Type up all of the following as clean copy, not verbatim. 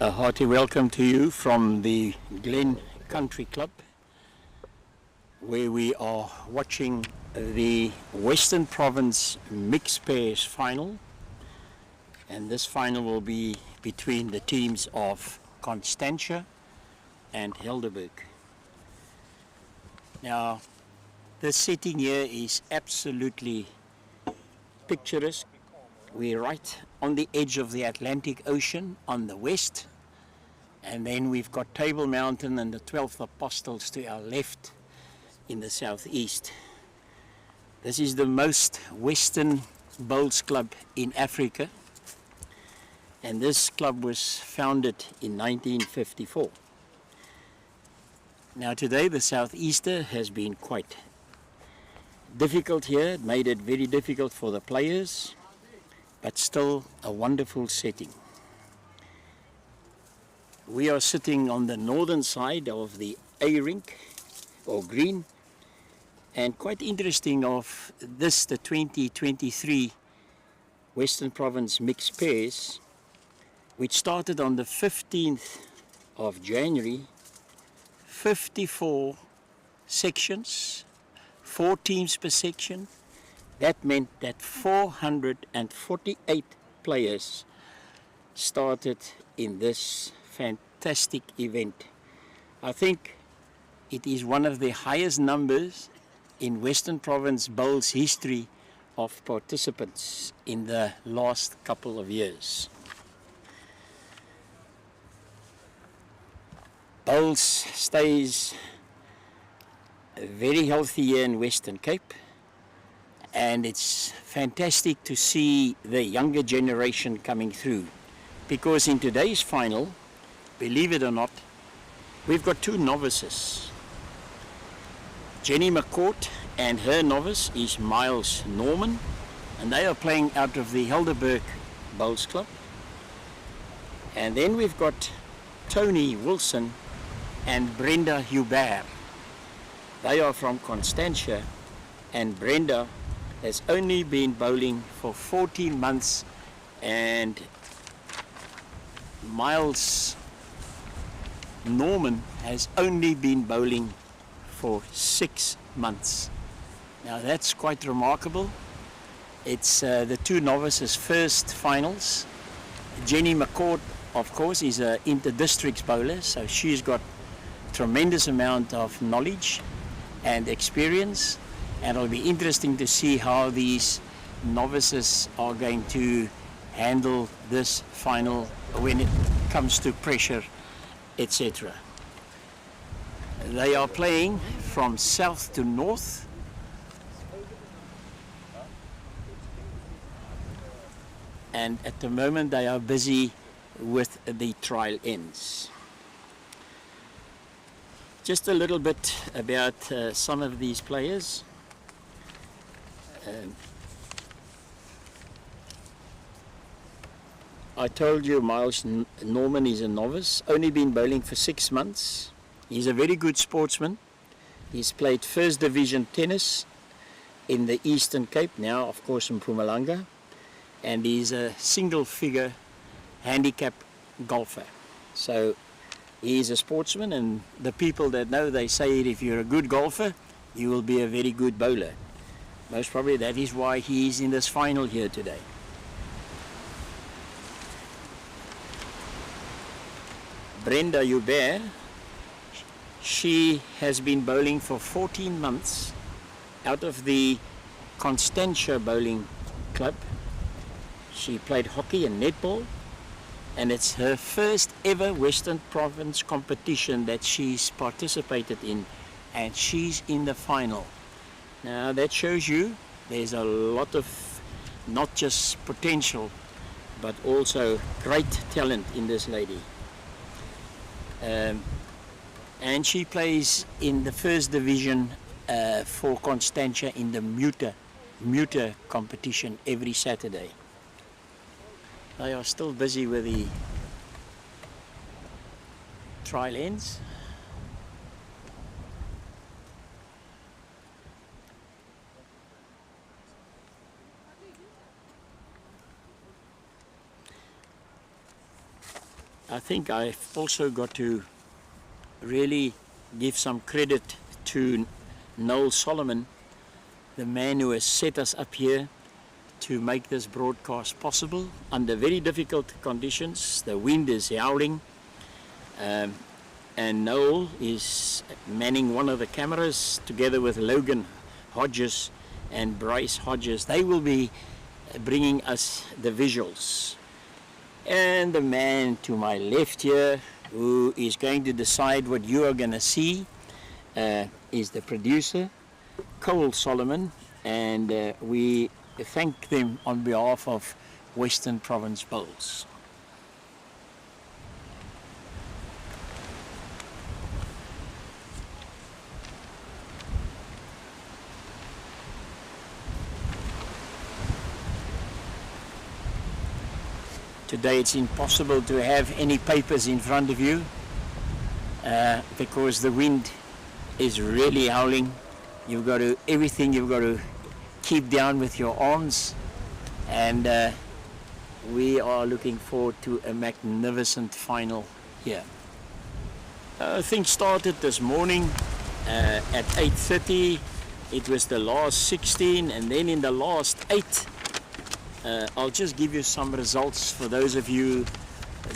A hearty welcome to you from the Glen Country Club, where we are watching the Western Province Mixed Pairs final, and this final will be between the teams of Constantia and Helderberg. Now, this setting here is absolutely picturesque. We're right on the edge of the Atlantic Ocean on the west, and then we've got Table Mountain and the 12th Apostles to our left in the southeast. This is the most western bowls club in Africa, and this club was founded in 1954. Now today the southeaster has been quite difficult here. It made it very difficult for the players, but still a wonderful setting. We are sitting on the northern side of the A rink or green, and quite interesting of this, the 2023 Western Province Mixed Pairs, which started on the 15th of January, 54 sections, 4 teams per section. That meant that 448 players started in this fantastic event. I think it is one of the highest numbers in Western Province Bowls history of participants in the last couple of years. Bowls stays very healthy here in Western Cape, and it's fantastic to see the younger generation coming through, because in today's final, believe it or not, we've got 2 novices. Jenny McCourt and her novice is Miles Norman, and they are playing out of the Helderberg Bowls Club. And then we've got Tony Wilson and Brenda Hubert. They are from Constantia, and Brenda has only been bowling for 14 months, and Miles Norman has only been bowling for 6 months. Now that's quite remarkable. It's the 2 novices' first finals. Jenny McCourt, of course, is an inter-districts bowler, so she's got tremendous amount of knowledge and experience, and it'll be interesting to see how these novices are going to handle this final when it comes to pressure, etc. They are playing from south to north, and at the moment they are busy with the trial ends. Just a little bit about some of these players. I told you Miles Norman is a novice, only been bowling for 6 months. He's a very good sportsman. He's played first division tennis in the Eastern Cape, now of course in Mpumalanga, and he's a single figure handicap golfer. So he's a sportsman, and the people that know, they say if you're a good golfer, you will be a very good bowler. Most probably that is why he's in this final here today. Brenda Hubert, she has been bowling for 14 months out of the Constantia Bowling Club. She played hockey and netball, and it's her first ever Western Province competition that she's participated in, and she's in the final. Now that shows you there's a lot of not just potential, but also great talent in this lady. And she plays in the first division for Constantia in the Muter competition every Saturday. They are still busy with the trial ends. I think I've also got to really give some credit to Noel Solomon, the man who has set us up here to make this broadcast possible under very difficult conditions. The wind is howling, and Noel is manning one of the cameras together with Logan Hodges and Bryce Hodges. They will be bringing us the visuals. And the man to my left here, who is going to decide what you are going to see, is the producer, Cole Solomon, and we thank them on behalf of Western Province Bowls. Today it's impossible to have any papers in front of you because the wind is really howling. You've got to, everything you've got to keep down with your arms, and we are looking forward to a magnificent final here. Things started this morning at 8:30. It was the last 16, and then in the last 8, I'll just give you some results for those of you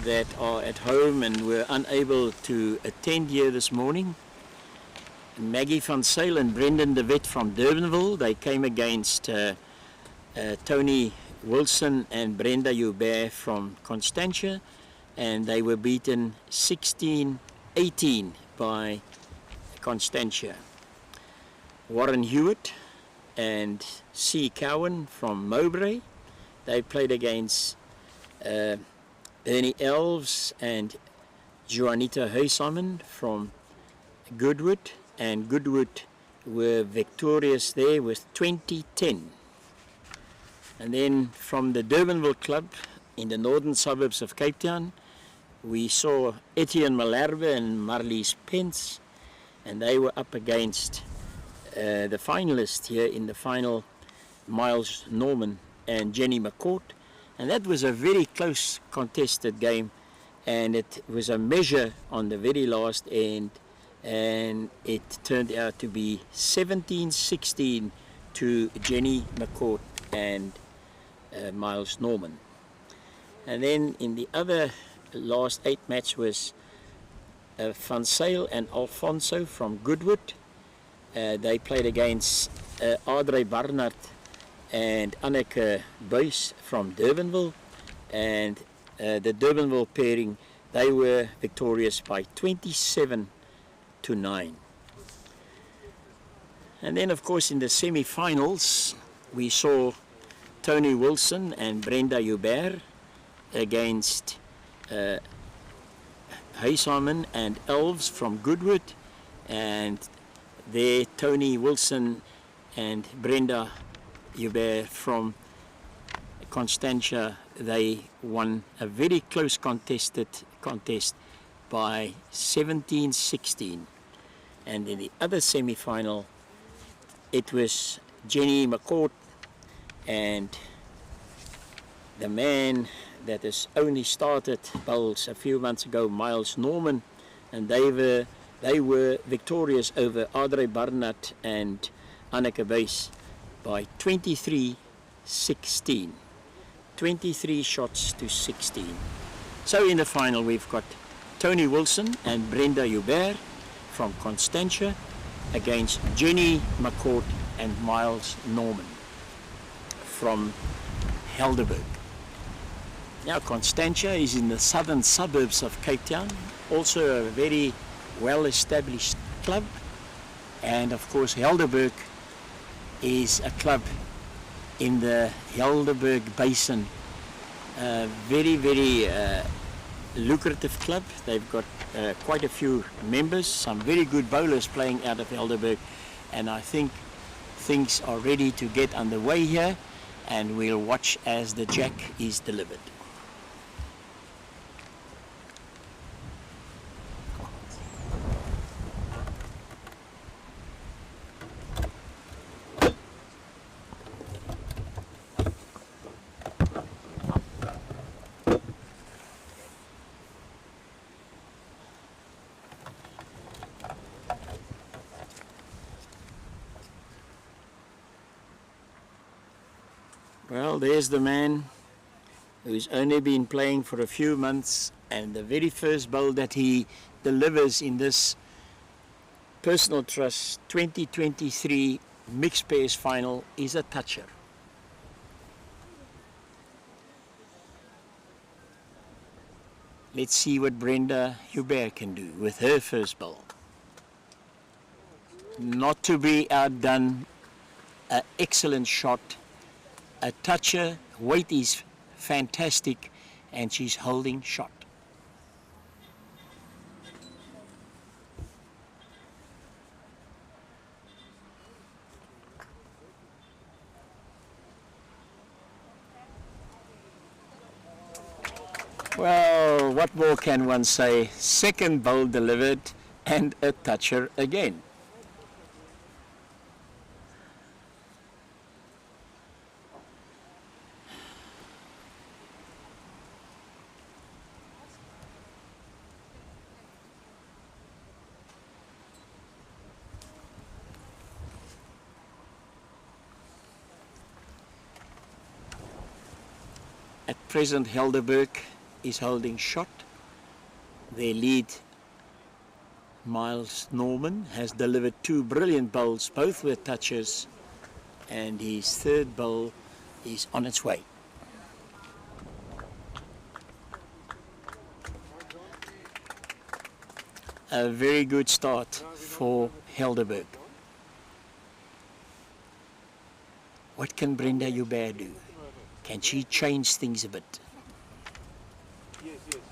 that are at home and were unable to attend here this morning. Maggie van Zyl and Brendan de Wet from Durbanville, they came against Tony Wilson and Brenda Joubert from Constantia, and they were beaten 16-18 by Constantia. Warren Hewitt and C. Cowan from Mowbray, they played against Ernie Elves and Juanita Huysamen from Goodwood, and Goodwood were victorious there with 20-10. And then from the Durbanville club in the northern suburbs of Cape Town, we saw Etienne Malherbe and Marlies Pence, and they were up against the finalists here in the final, Miles Norman and Jenny McCourt, and that was a very close contested game, and it was a measure on the very last end, and it turned out to be 17-16 to Jenny McCourt and Miles Norman. And then in the other last 8 match was Van Zyl and Alfonso from Goodwood. They played against Adre Barnard and Anneke Buys from Durbanville, and the Durbanville pairing, they were victorious by 27-9. And then of course in the semi-finals we saw Tony Wilson and Brenda Joubert against Huysamen and Elves from Goodwood, and there Tony Wilson and Brenda Joubert from Constantia, they won a very close contested contest by 17-16. And in the other semi-final, it was Jenny McCourt and the man that has only started bowls a few months ago, Miles Norman, and they were victorious over Adre Barnard and Anneke Buys by 23-16. 23 shots to 16. So in the final we've got Tony Wilson and Brenda Joubert from Constantia against Jenny McCourt and Miles Norman from Helderberg. Now Constantia is in the southern suburbs of Cape Town, also a very well-established club, and of course Helderberg is a club in the Helderberg Basin, very lucrative club. They've got quite a few members, some very good bowlers playing out of Helderberg, and I think things are ready to get underway here, and we'll watch as the jack is delivered. Well, there's the man who's only been playing for a few months, and the very first bowl that he delivers in this Personal Trust 2023 Mixed Pairs Final is a toucher. Let's see what Brenda Hubert can do with her first bowl. Not to be outdone, an excellent shot, a toucher, weight is fantastic, and she's holding shot. Well, what more can one say? Second bowl delivered and a toucher again. At present, Helderberg is holding shot. Their lead, Miles Norman, has delivered two brilliant bowls, both with touches, and his third bowl is on its way. A very good start for Helderberg. What can Brenda Hubert do? Can she change things a bit? Yes. Okay.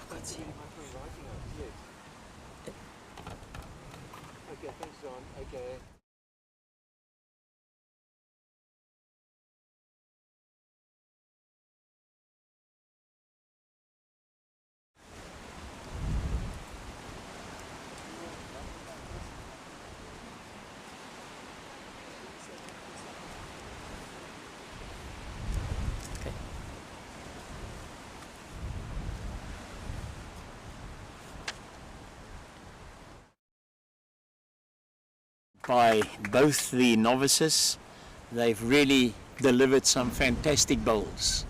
Thank you very much for inviting us. Yes. Okay, thanks, John. Okay. By both the novices, they've really delivered some fantastic bowls.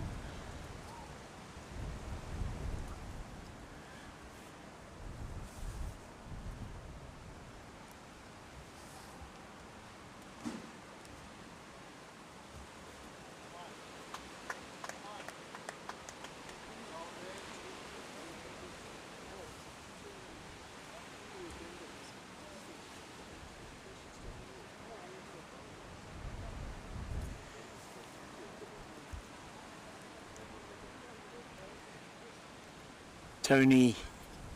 Tony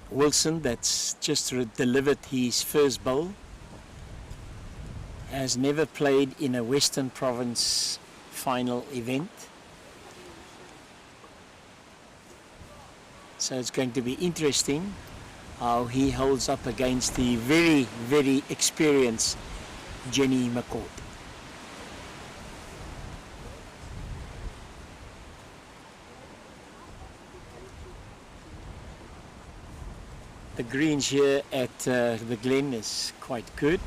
Wilson, that's just delivered his first bowl, has never played in a Western Province final event. So it's going to be interesting how he holds up against the very, very experienced Jenny McCord. The greens here at the Glen is quite good.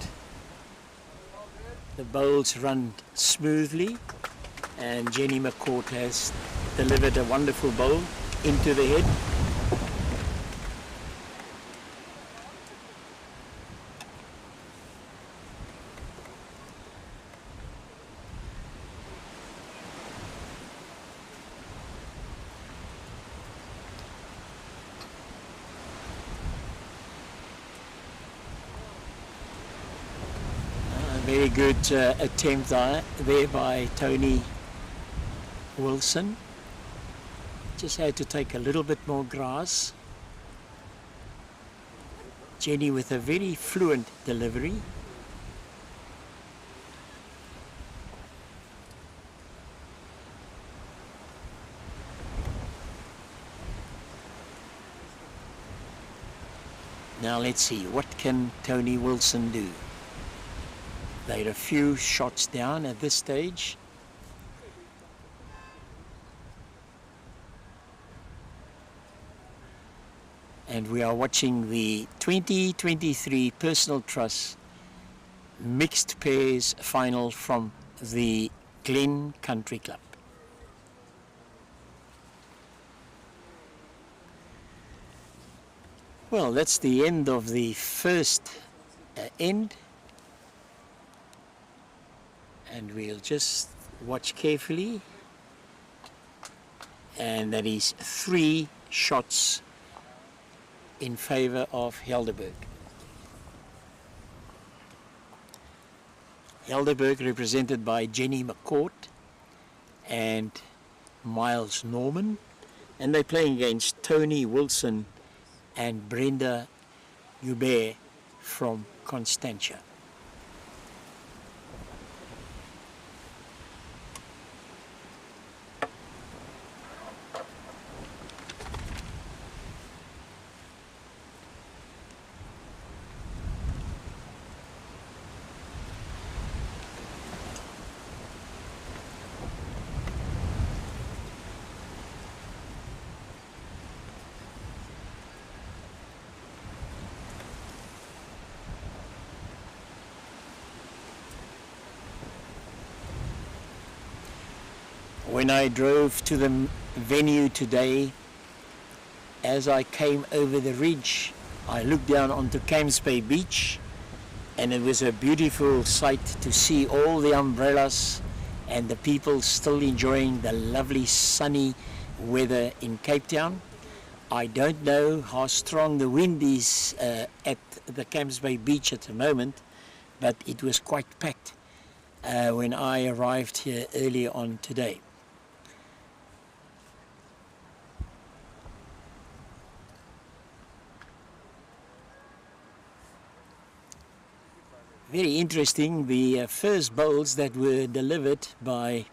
The bowls run smoothly, and Jenny McCord has delivered a wonderful bowl into the head. Very good attempt there by Tony Wilson. Just had to take a little bit more grass. Jenny with a very fluent delivery. Now let's see, what can Tony Wilson do? They're a few shots down at this stage. And we are watching the 2023 Personal Trust Mixed Pairs Final from the Glen Country Club. Well, that's the end of the first end, and we'll just watch carefully, and that is 3 shots in favor of Helderberg. Helderberg represented by Jenny McCourt and Miles Norman, and they're playing against Tony Wilson and Brenda Hubert from Constantia. When I drove to the venue today, as I came over the ridge, I looked down onto Camps Bay Beach, and it was a beautiful sight to see all the umbrellas and the people still enjoying the lovely sunny weather in Cape Town. I don't know how strong the wind is at the Camps Bay Beach at the moment, but it was quite packed when I arrived here earlier on today. Very interesting, the first bowls that were delivered by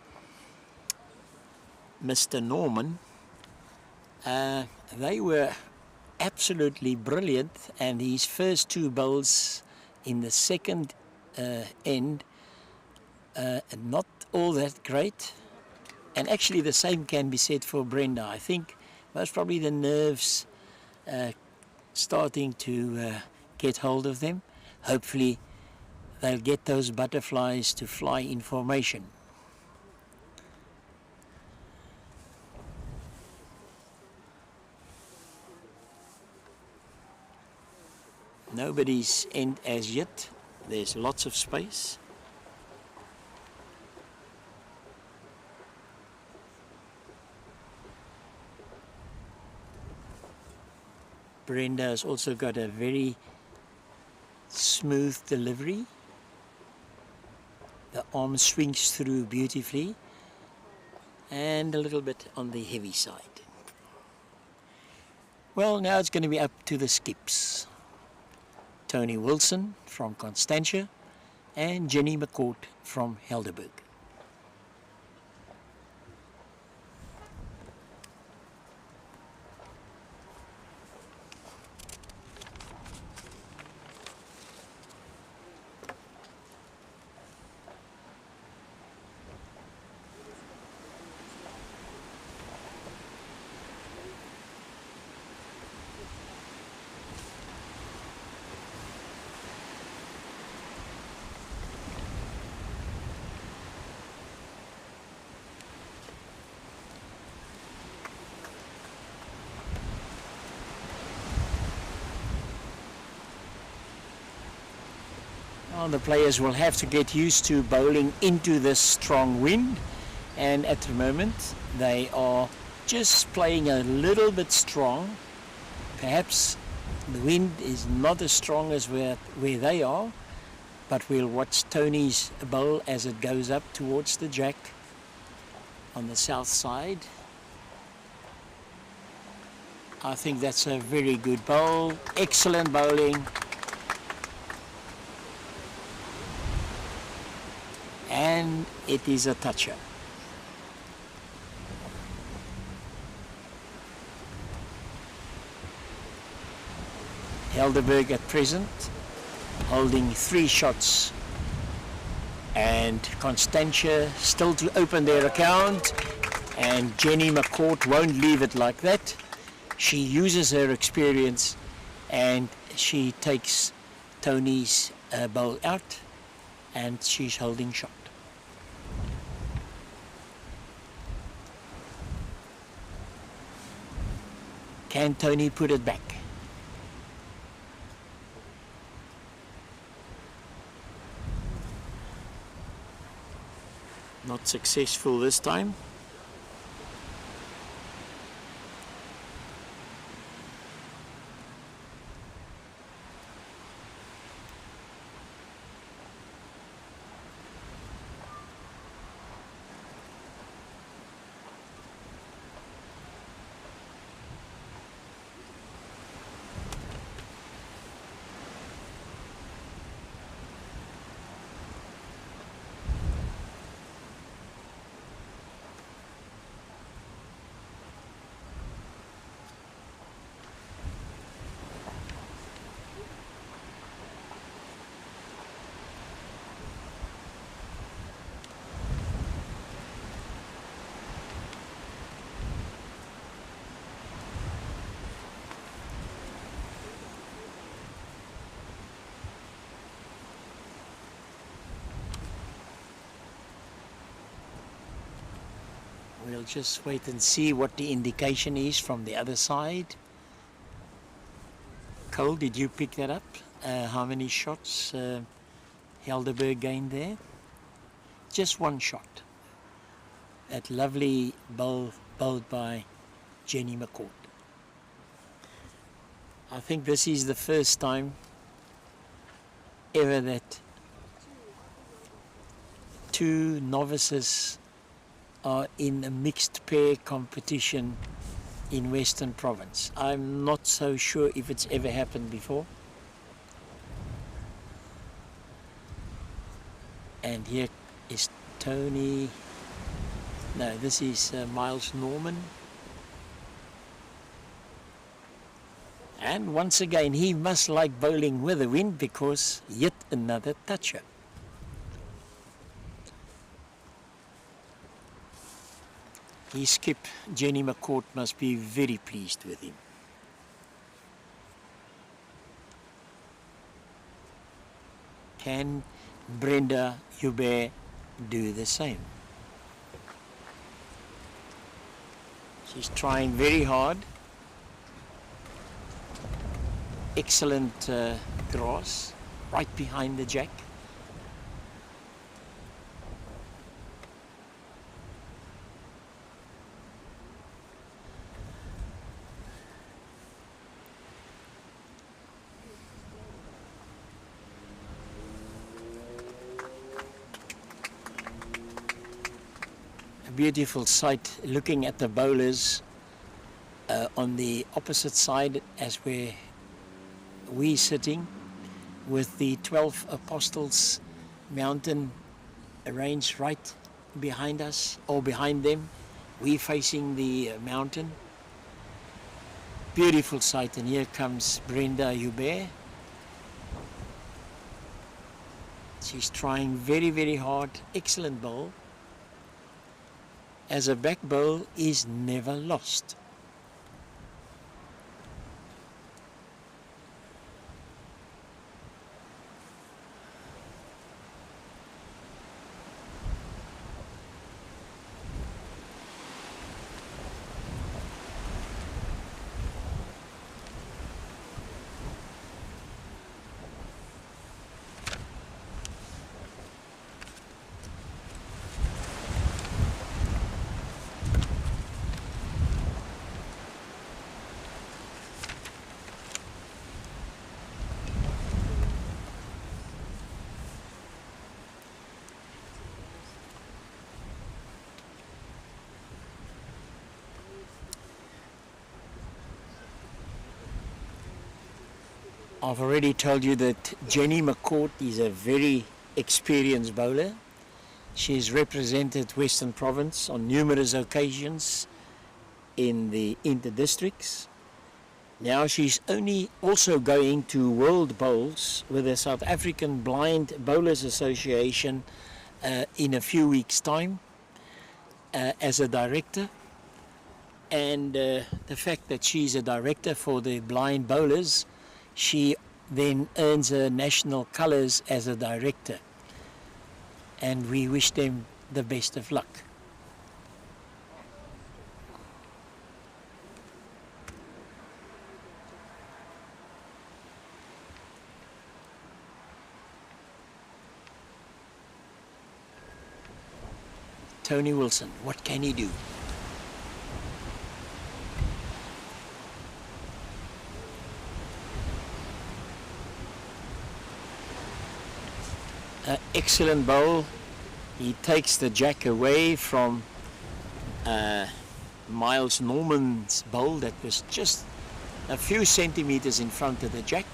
Mr. Norman, they were absolutely brilliant, and his first 2 bowls in the second end, not all that great. And actually the same can be said for Brenda. I think most probably the nerves starting to get hold of them. Hopefully they'll get those butterflies to fly in formation. Nobody's end as yet. There's lots of space. Brenda has also got a very smooth delivery. The arm swings through beautifully, and a little bit on the heavy side. Well, now it's going to be up to the skips. Tony Wilson from Constantia and Jenny McCourt from Helderberg. Well, the players will have to get used to bowling into this strong wind, and at the moment they are just playing a little bit strong. Perhaps the wind is not as strong as where they are, but we'll watch Tony's bowl as it goes up towards the jack on the south side. I think that's a very good bowl, excellent bowling. And it is a toucher. Helderberg at present holding 3 shots, and Constantia still to open their account, and Jenny McCourt won't leave it like that. She uses her experience and she takes Tony's bowl out, and she's holding shot. Can Tony put it back? Not successful this time. We'll just wait and see what the indication is from the other side. Cole, did you pick that up? How many shots Helderberg gained there? Just one shot. That lovely bowl bowled by Jenny McCourt. I think this is the first time ever that two novices are in a mixed pair competition in Western Province. I'm not so sure if it's ever happened before. And here is Tony. No, this is Miles Norman. And once again, he must like bowling with the wind because yet another toucher. His skip, Jenny McCourt, must be very pleased with him. Can Brenda Hubert do the same? She's trying very hard. Excellent grass right behind the jack. Beautiful sight looking at the bowlers on the opposite side as where we sitting, with the 12 Apostles mountain range right behind us or behind them. We facing the mountain. Beautiful sight, and here comes Brenda Hubert. She's trying very, very hard. Excellent bowl. As a back bowl is never lost. I've already told you that Jenny McCourt is a very experienced bowler. She's represented Western Province on numerous occasions in the inter-districts. Now she's only also going to World Bowls with the South African Blind Bowlers Association in a few weeks' time as a director. And the fact that she's a director for the blind bowlers, she then earns her national colours as a director, and we wish them the best of luck. Tony Wilson, what can he do? Excellent bowl. He takes the jack away from Miles Norman's bowl that was just a few centimeters in front of the jack.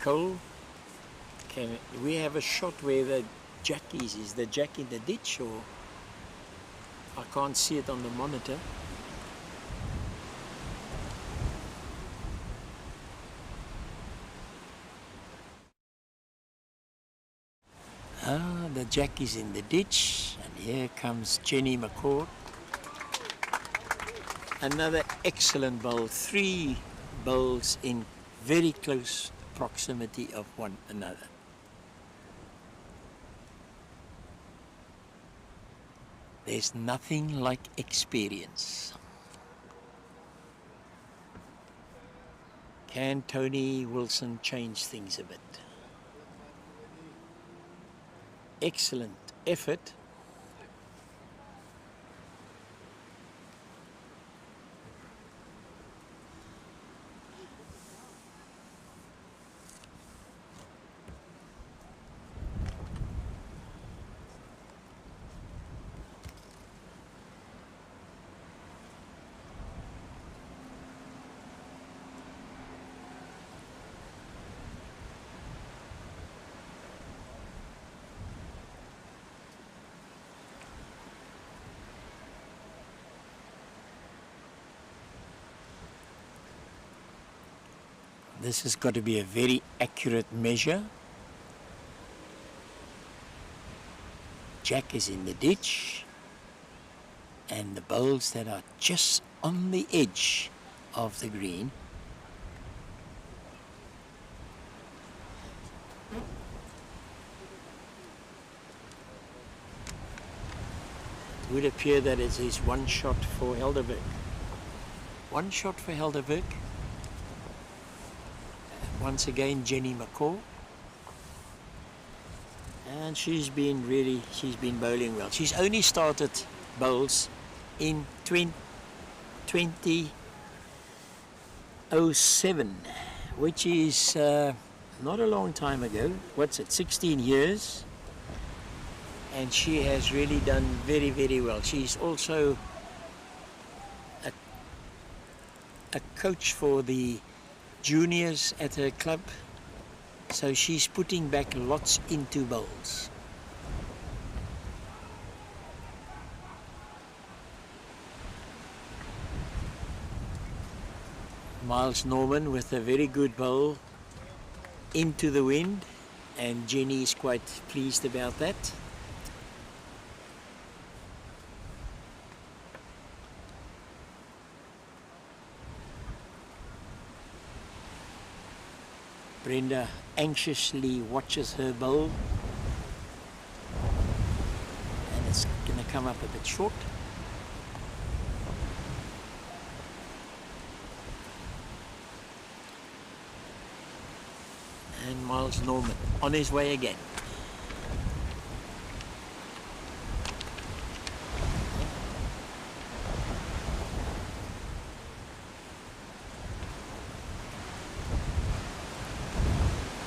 Cole, can we have a shot where the jack is? Is the jack in the ditch, or I can't see it on the monitor? Ah, the jack is in the ditch, and here comes Jenny McCord. Another excellent bowl, 3 bowls in very close proximity of one another. There's nothing like experience. Can Tony Wilson change things a bit? Excellent effort. This has got to be a very accurate measure. Jack is in the ditch, and the bowls that are just on the edge of the green it would appear that it is one shot for Helderberg. One shot for Helderberg. Once again, Jenny McCall. And she's been bowling well. She's only started bowls in 2007, which is not a long time ago. What's it, 16 years? And she has really done very, very well. She's also a coach for the juniors at her club, so she's putting back lots into bowls. Miles Norman with a very good bowl into the wind, and Jenny is quite pleased about that. Brenda anxiously watches her bowl, and it's going to come up a bit short. And Miles Norman on his way again.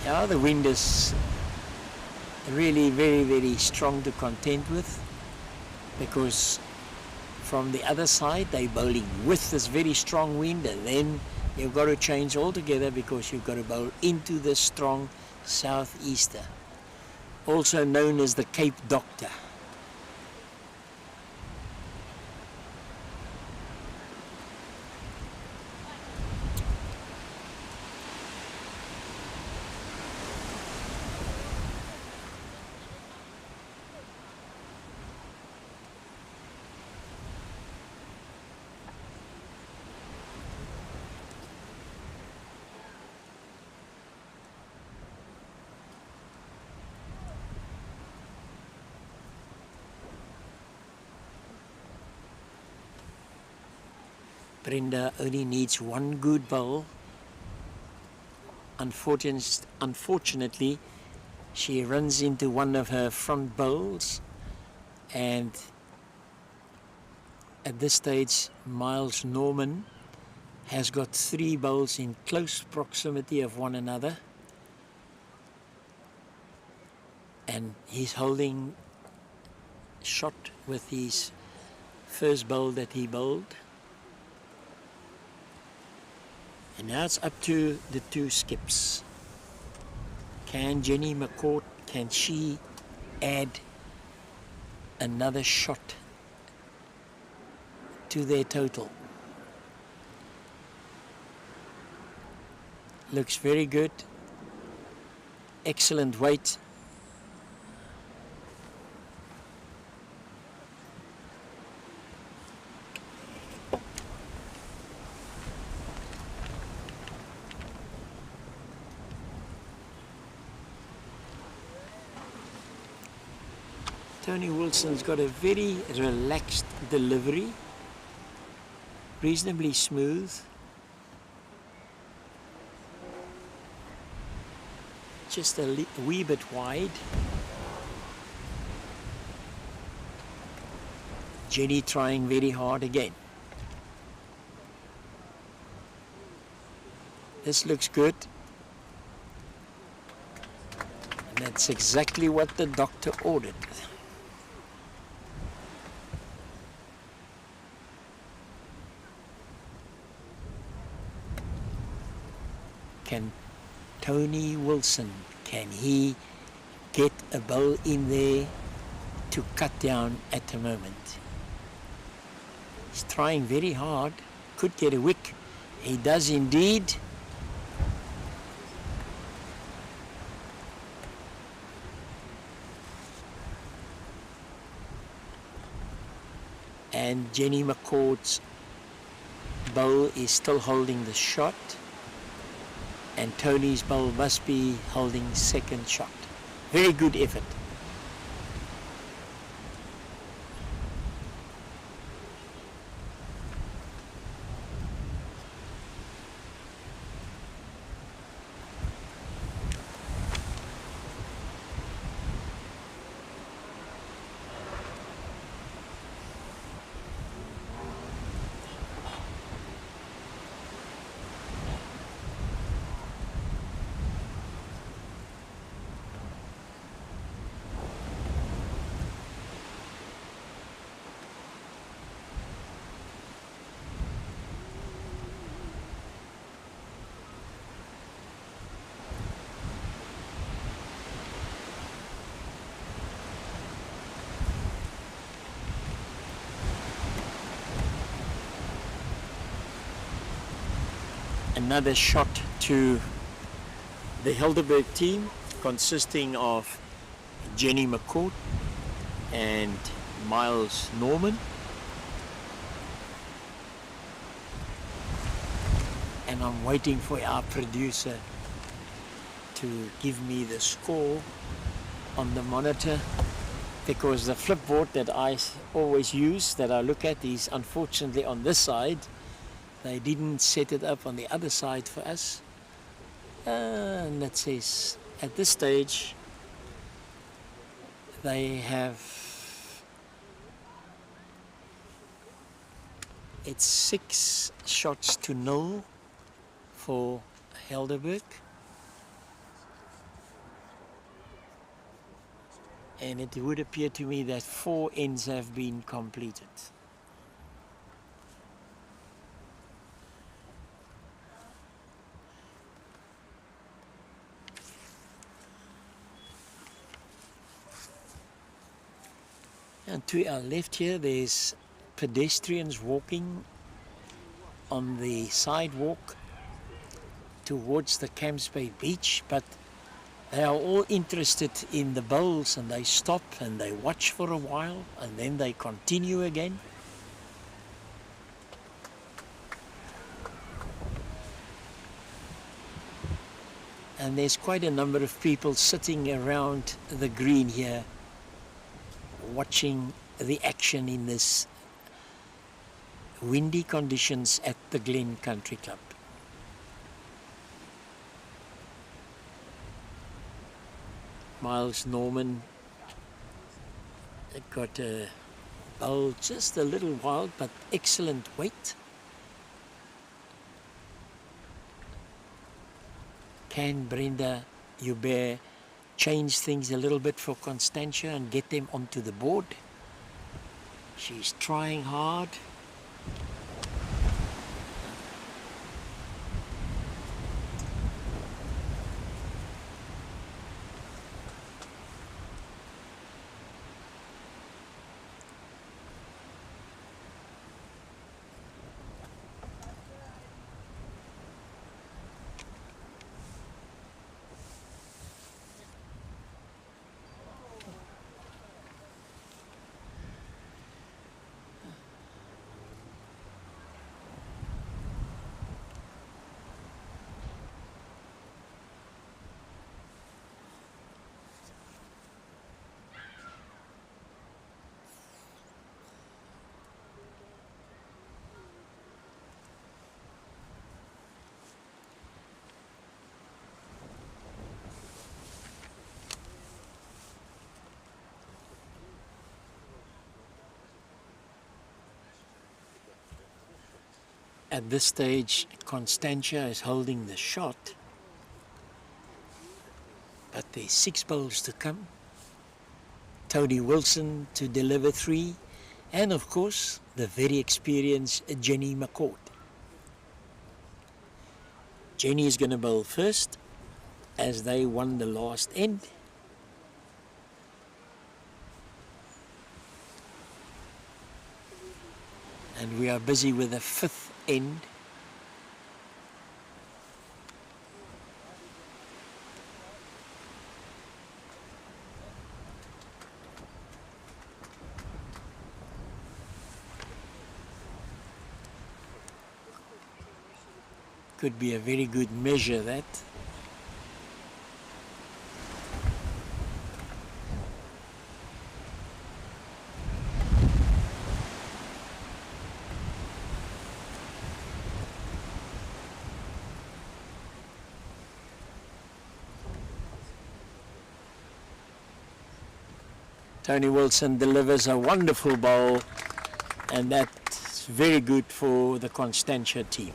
Yeah, the wind is really very strong to contend with, because from the other side they're bowling with this very strong wind, and then you've got to change altogether because you've got to bowl into the strong southeaster, also known as the Cape Doctor. Brenda only needs one good bowl. Unfortunately, she runs into one of her front bowls, and at this stage Miles Norman has got 3 bowls in close proximity of one another, and he's holding shot with his first bowl that he bowled. And now it's up to the 2 skips. Can Jenny McCourt, can she add another shot to their total? Looks very good. Excellent weight. Tony Wilson's got a very relaxed delivery, reasonably smooth. Just a wee bit wide. Jenny trying very hard again. This looks good. And that's exactly what the doctor ordered. Can Tony Wilson, can he get a bowl in there to cut down at the moment? He's trying very hard, could get a wick. He does indeed. And Jenny McCord's bowl is still holding the shot, and Tony's bowl must be holding second shot. Very good effort. Another shot to the Helderberg team, consisting of Jenny McCourt and Miles Norman. And I'm waiting for our producer to give me the score on the monitor, because the flipboard that I always use, that I look at, is unfortunately on this side. They didn't set it up on the other side for us. And that says at this stage they have, it's 6 shots to 0 for Helderberg, and it would appear to me that 4 ends have been completed. And to our left here, there's pedestrians walking on the sidewalk towards the Camps Bay beach, but they are all interested in the bowls, and they stop and they watch for a while and then they continue again. And there's quite a number of people sitting around the green here watching the action in this windy conditions at the Glen Country Club. Miles Norman got a bowl just a little wild, but excellent weight. Can Brenda Hubert change things a little bit for Constantia and get them onto the board? She's trying hard. At this stage, Constantia is holding the shot, but there's 6 bowls to come. Tony Wilson to deliver 3, and of course, the very experienced Jenny McCord. Jenny is going to bowl first, as they won the last end. And we are busy with the 5th end. Could be a very good measure, that. Tony Wilson delivers a wonderful bowl, and that's very good for the Constantia team.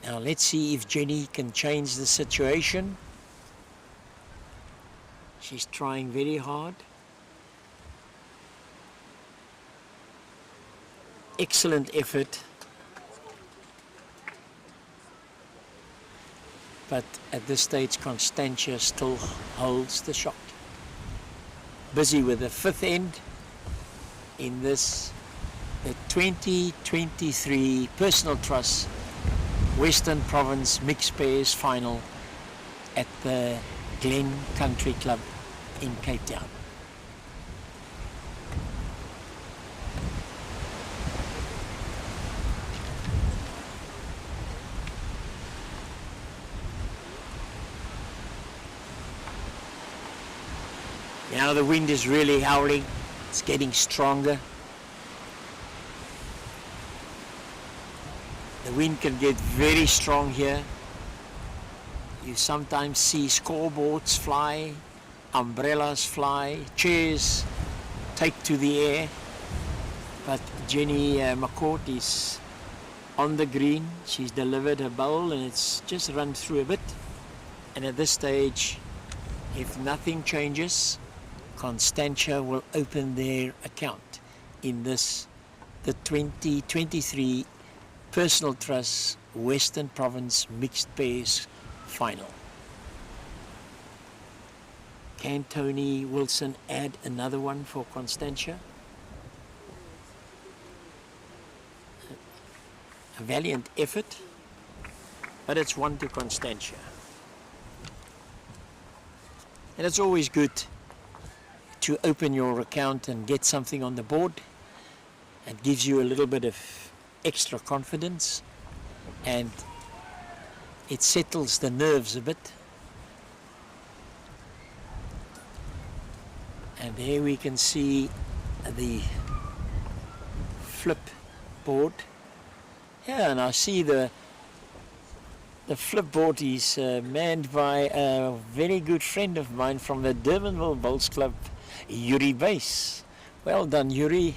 Now let's see if Jenny can change the situation. She's trying very hard. Excellent effort. But at this stage, Constantia still holds the shot. Busy with the 5th end in this, the 2023 Personal Trust Western Province Mixed Pairs Final at the Glen Country Club in Cape Town. Now the wind is really howling, it's getting stronger. The wind can get very strong here. You sometimes see scoreboards fly, umbrellas fly, chairs take to the air. But Jenny McCourt is on the green. She's delivered her bowl and it's just run through a bit. And at this stage, if nothing changes, Constantia will open their account in this, the 2023 Personal Trust Western Province Mixed Pairs Final. Can Tony Wilson add another one for Constantia? A valiant effort, but it's one to Constantia. And it's always good to open your account and get something on the board. It gives you a little bit of extra confidence and it settles the nerves a bit. And here we can see the flip board. Yeah, and I see the flipboard is manned by a very good friend of mine from the Durbanville Bowls Club, Yuri Base. Well done, Yuri.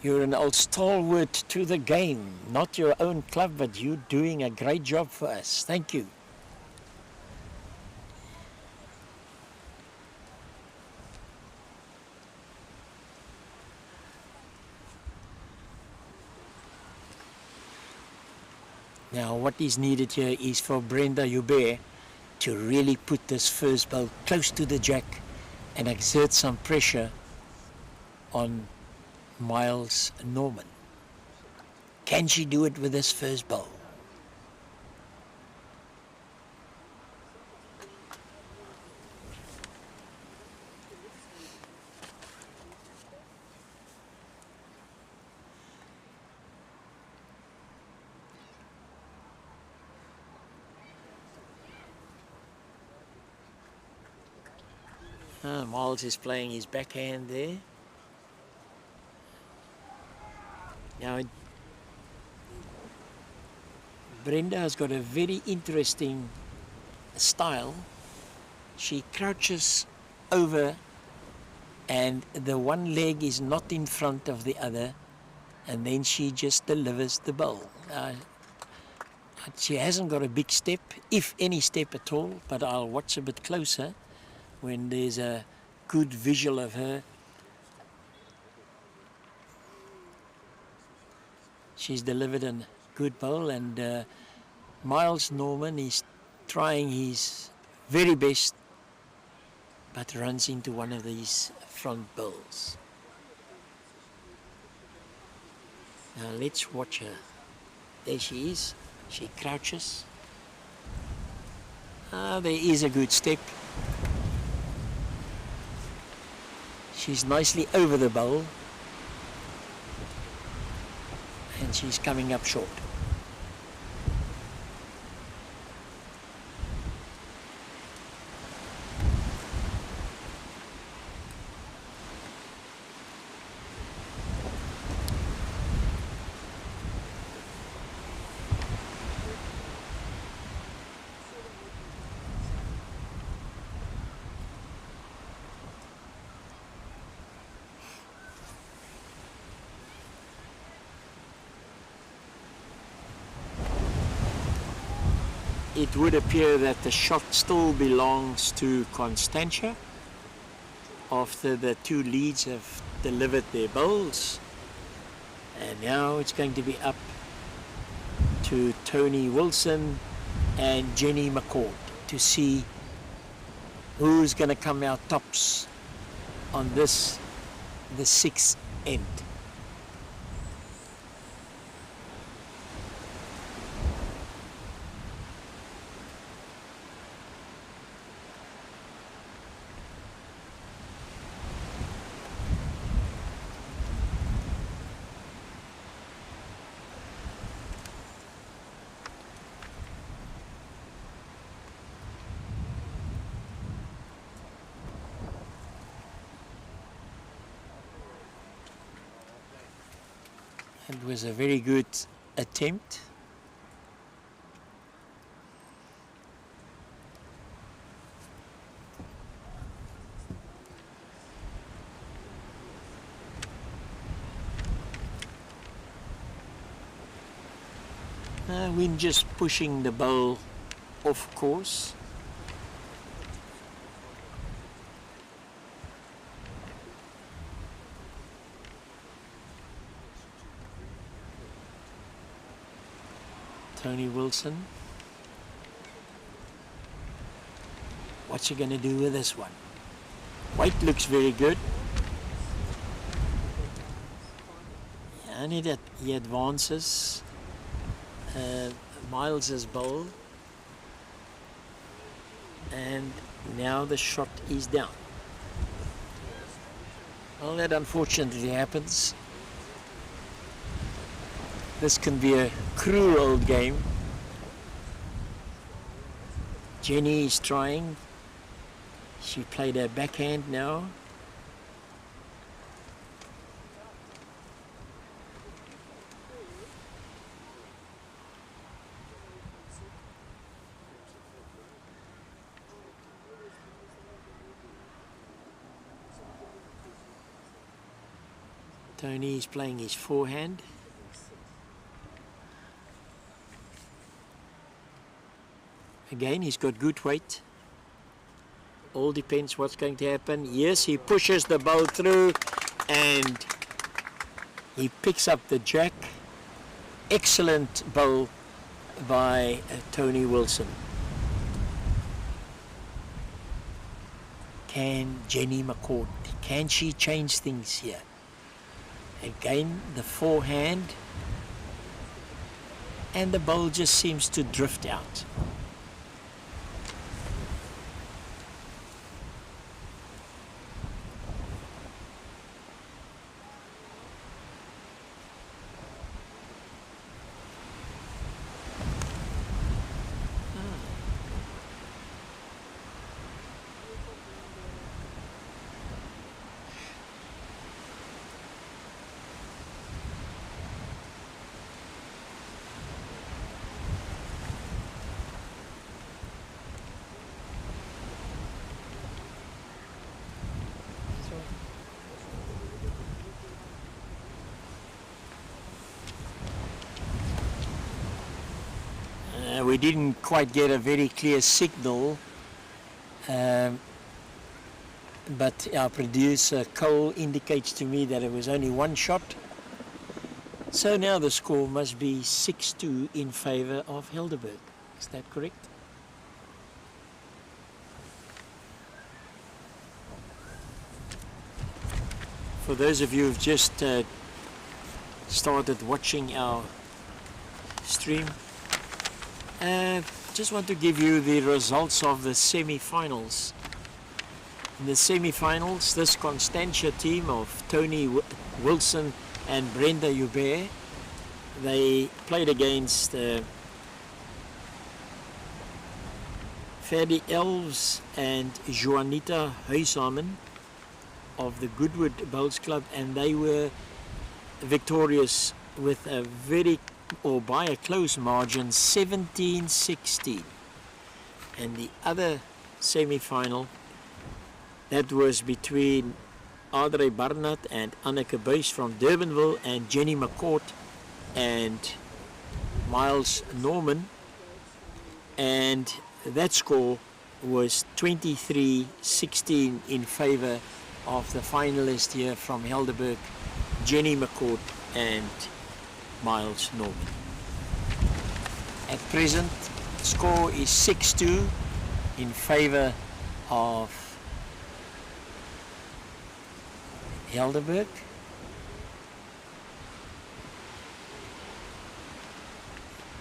You're an old stalwart to the game. Not your own club, but you doing a great job for us. Thank you. Now what is needed here is for Brenda Hubert to really put this first bowl close to the jack and exert some pressure on Miles Norman. Can she do it with this first bowl? Miles is playing his backhand there. Now, Brenda has got a very interesting style. She crouches over and the one leg is not in front of the other, and then she just delivers the bowl. She hasn't got a big step, if any step at all, but I'll watch a bit closer when there's a good visual of her. She's delivered a good bowl, and Miles Norman is trying his very best, but runs into one of these front bowls. Now let's watch her. There she is. She crouches. There is a good step. She's nicely over the bowl. And she's coming up short. It would appear that the shot still belongs to Constantia after the two leads have delivered their bowls. And now it's going to be up to Tony Wilson and Jenny McCourt to see who's going to come out tops on this, the sixth end. It was a very good attempt. Wind just pushing the bowl off course. Tony Wilson. What's he going to do with this one? White looks very good. Only that he advances. Miles's bowl. And now the shot is down. Well, that unfortunately happens. This can be a cruel game. Jenny is trying. She played her backhand now. Tony is playing his forehand. Again, he's got good weight. All depends what's going to happen. Yes, he pushes the ball through and he picks up the jack. Excellent bowl by Tony Wilson. Can Jenny McCord, can she change things here? Again, the forehand, and the bowl just seems to drift out. We didn't quite get a very clear signal, but our producer Cole indicates to me that it was only one shot. So now the score must be 6-2 in favor of Helderberg. Is that correct? For those of you who've just started watching our stream, just want to give you the results of the semi-finals. In the semi-finals, this Constantia team of Tony Wilson and Brenda Hubert, they played against Ferdy Elves and Juanita Huishamen of the Goodwood Bowls Club, and they were victorious with a by a close margin, 17-16. And the other semi-final, that was between Audrey Barnard and Anneke Buys from Durbanville and Jenny McCord and Miles Norman, and that score was 23-16 in favor of the finalist here from Helderberg, Jenny McCord and Miles Norman. At present, score is 6-2 in favor of Helderberg.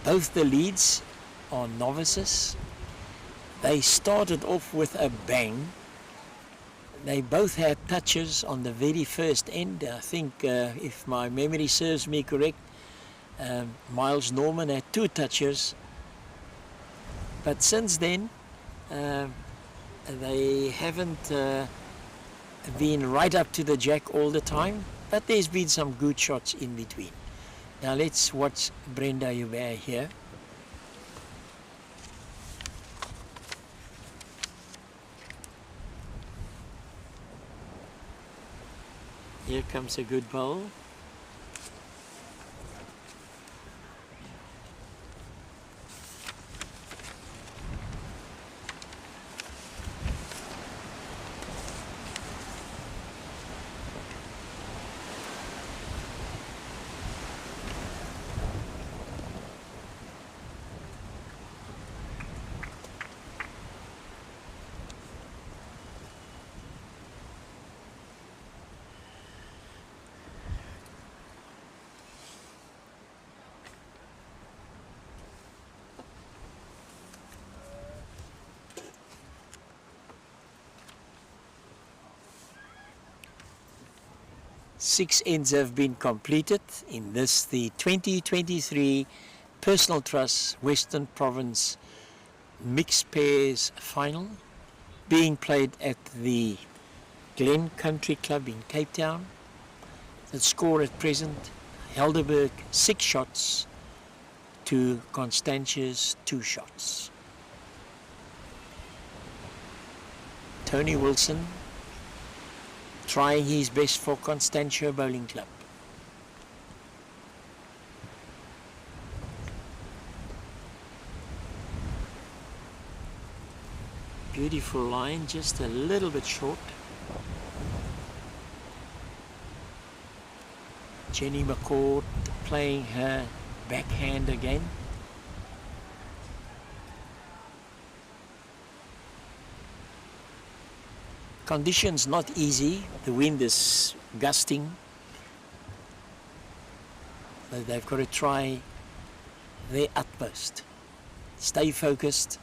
Both the leads are novices. They started off with a bang. They both had touches on the very first end. I think, if my memory serves me correct, Miles Norman had 2 touches, but since then they haven't been right up to the jack all the time, but there's been some good shots in between. Now let's watch Brenda Hubert here. Here comes a good bowl. Six ends have been completed in this, the 2023 Personal Trust Western Province Mixed Pairs Final, being played at the Glen Country Club in Cape Town. The score at present, Helderberg 6 shots to Constantius 2 shots. Tony Wilson trying his best for Constantia Bowling Club. Beautiful line, just a little bit short. Jenny McCord playing her backhand again. Conditions not easy, the wind is gusting, but they've got to try their utmost. Stay focused.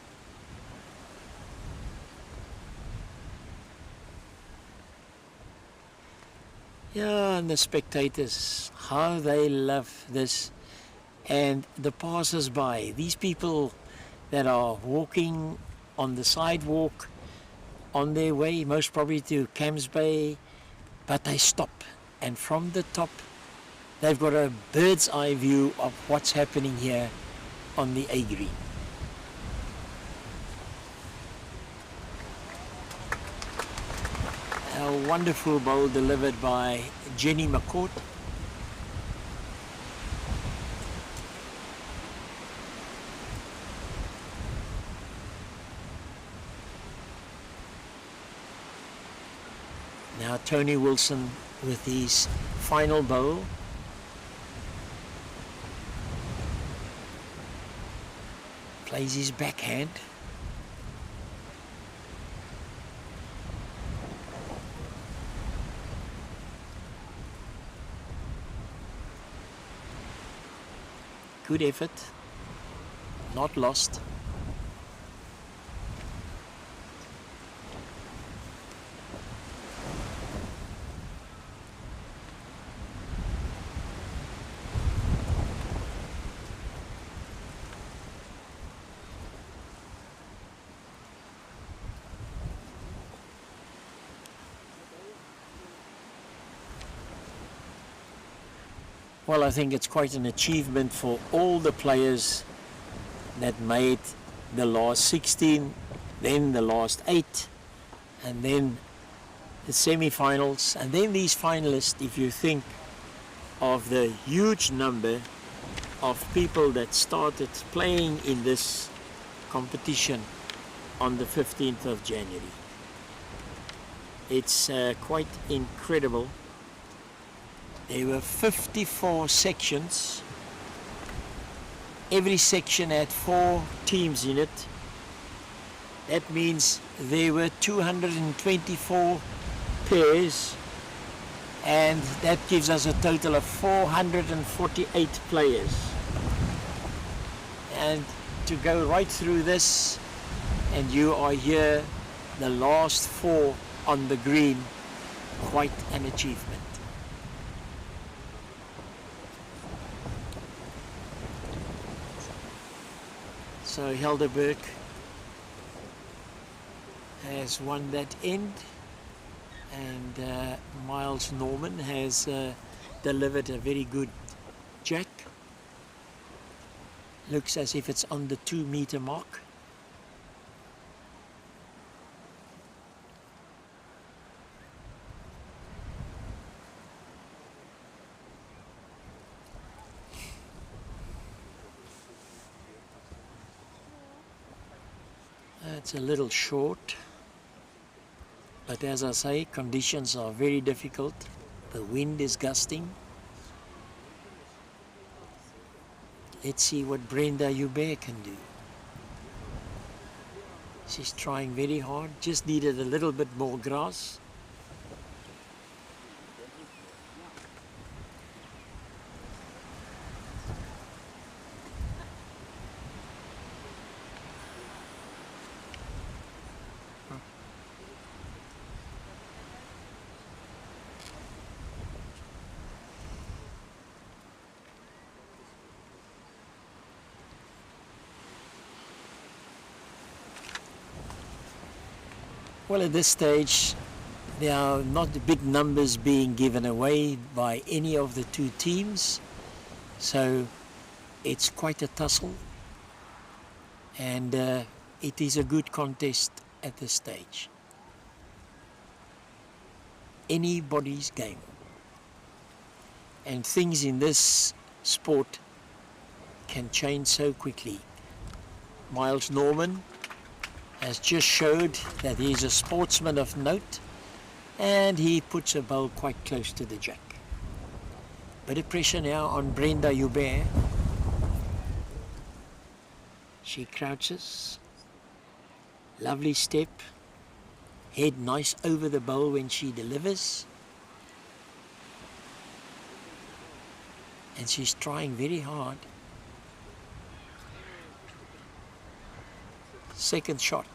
Yeah, and the spectators, how they love this, and the passers-by, these people that are walking on the sidewalk, on their way, most probably to Camps Bay, but they stop. And from the top, they've got a bird's eye view of what's happening here on the A green. A wonderful bowl delivered by Jenny McCourt. Now Tony Wilson with his final bowl. Plays his backhand. Good effort, not lost. Well, I think it's quite an achievement for all the players that made the last 16, then the last 8, and then the semi-finals, and then these finalists. If you think of the huge number of people that started playing in this competition on the 15th of January. It's quite incredible. There were 54 sections. Every section had 4 teams in it. That means there were 224 pairs, and that gives us a total of 448 players. And to go right through this, and you are here, the last 4 on the green, quite an achievement. So Helderberg has won that end, and Miles Norman has delivered a very good jack. Looks as if it's on the 2-meter mark. It's a little short, but as I say, conditions are very difficult. The wind is gusting. Let's see what Brenda Hubert can do. She's trying very hard, just needed a little bit more grass. Well, at this stage, there are not big numbers being given away by any of the two teams, so it's quite a tussle, and it is a good contest at this stage. Anybody's game. And things in this sport can change so quickly. Miles Norman has just showed that he's a sportsman of note, and he puts a bowl quite close to the jack. Bit of pressure now on Brenda Hubert. She crouches. Lovely step. Head nice over the bowl when she delivers. And she's trying very hard. Second shot.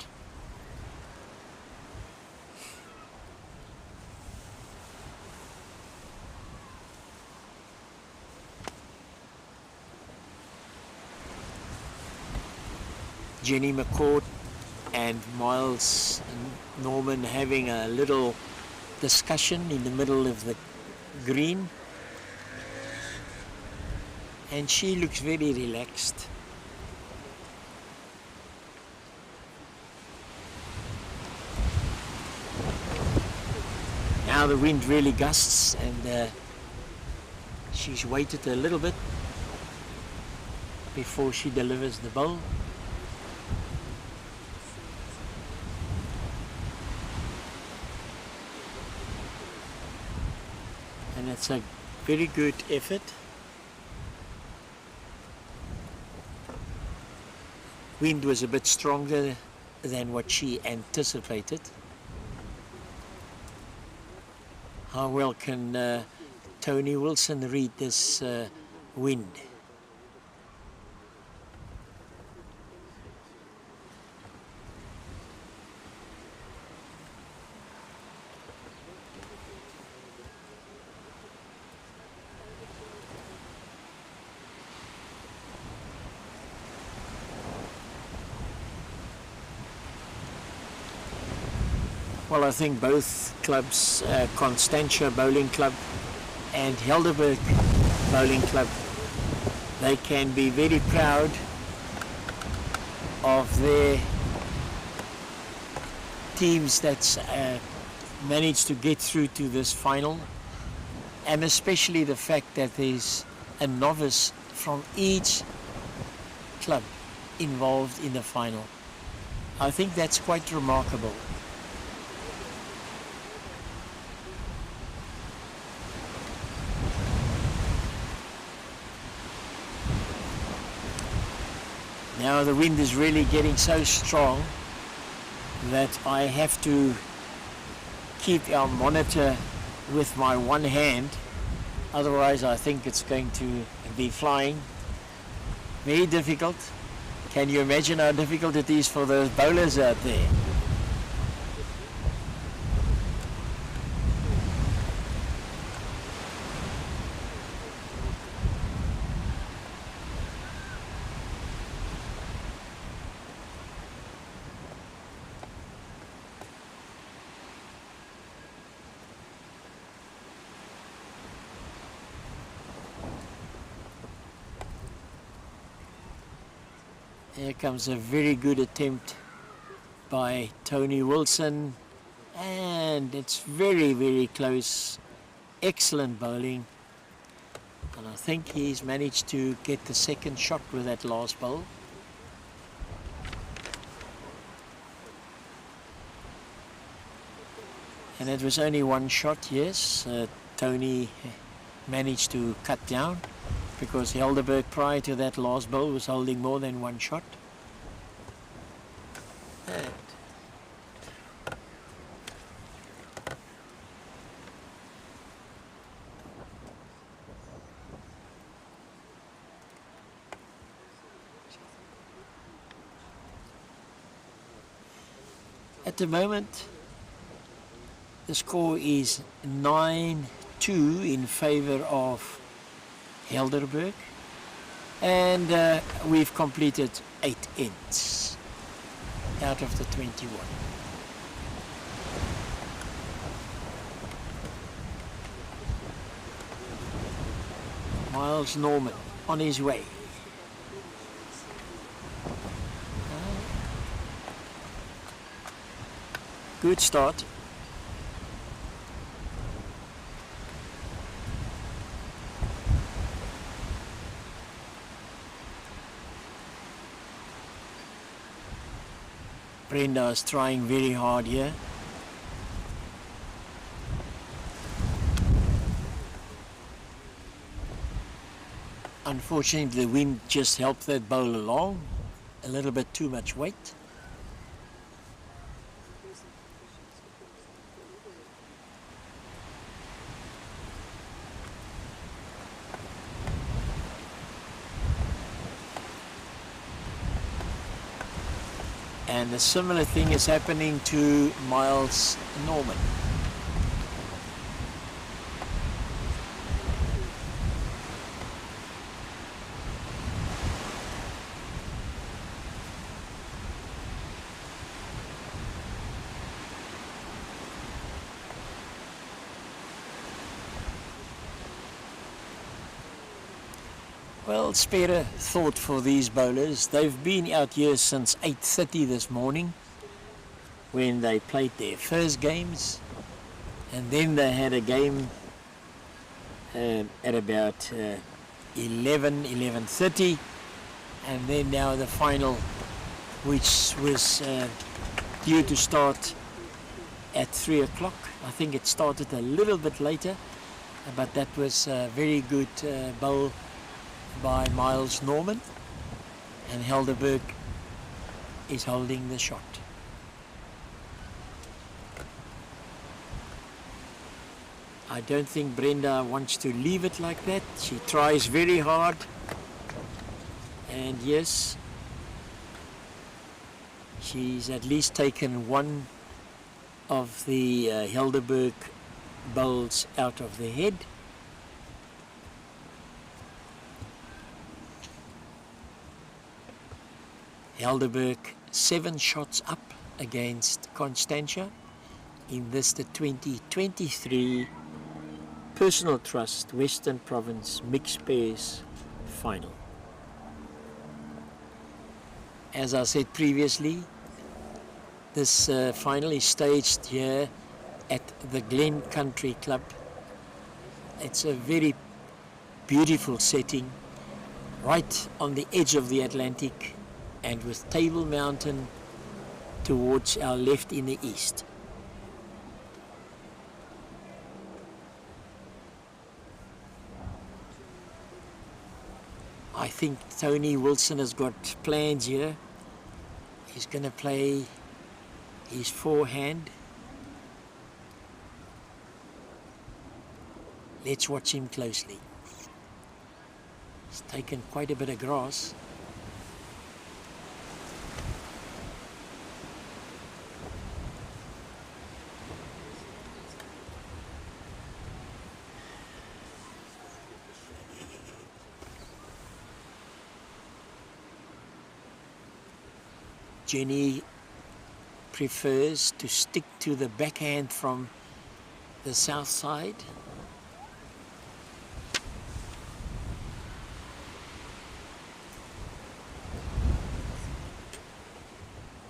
Jenny McCord and Miles Norman having a little discussion in the middle of the green. And she looks very relaxed. Now the wind really gusts, and she's waited a little bit before she delivers the bowl. And it's a very good effort. Wind was a bit stronger than what she anticipated. How well can Tony Wilson read this wind? Well, I think both clubs, Constantia Bowling Club and Helderberg Bowling Club, they can be very proud of their teams that's managed to get through to this final, and especially the fact that there's a novice from each club involved in the final. I think that's quite remarkable. Now the wind is really getting so strong that I have to keep our monitor with my one hand, otherwise I think it's going to be flying. Very difficult. Can you imagine how difficult it is for those bowlers out there? Here comes a very good attempt by Tony Wilson, and it's very, very close. Excellent bowling, and I think he's managed to get the second shot with that last bowl. And it was only one shot, yes. Tony managed to cut down, because Helderberg prior to that last bowl was holding more than one shot. And at the moment, the score is 9-2 in favor of Helderberg, and we've completed 8 ends out of the 21. Miles Norman on his way. Good start. Brenda is trying very hard here. Unfortunately, the wind just helped that bowl along. A little bit too much weight. And a similar thing is happening to Miles Norman. Well, spare a thought for these bowlers. They've been out here since 8:30 this morning when they played their first games, and then they had a game at about 11:30, and then now the final, which was due to start at 3 o'clock. I think it started a little bit later, but that was a very good bowl by Miles Norman, and Helderberg is holding the shot. I don't think Brenda wants to leave it like that. She tries very hard, and yes, she's at least taken one of the Helderberg bowls out of the head. Helderberg 7 shots up against Constantia in this the 2023 Personal Trust Western Province Mixed Pairs Final. As I said previously, this final is staged here at the Glen Country Club. It's a very beautiful setting, right on the edge of the Atlantic, and with Table Mountain towards our left in the east. I think Tony Wilson has got plans here. He's going to play his forehand. Let's watch him closely. He's taken quite a bit of grass. Jenny prefers to stick to the backhand from the south side.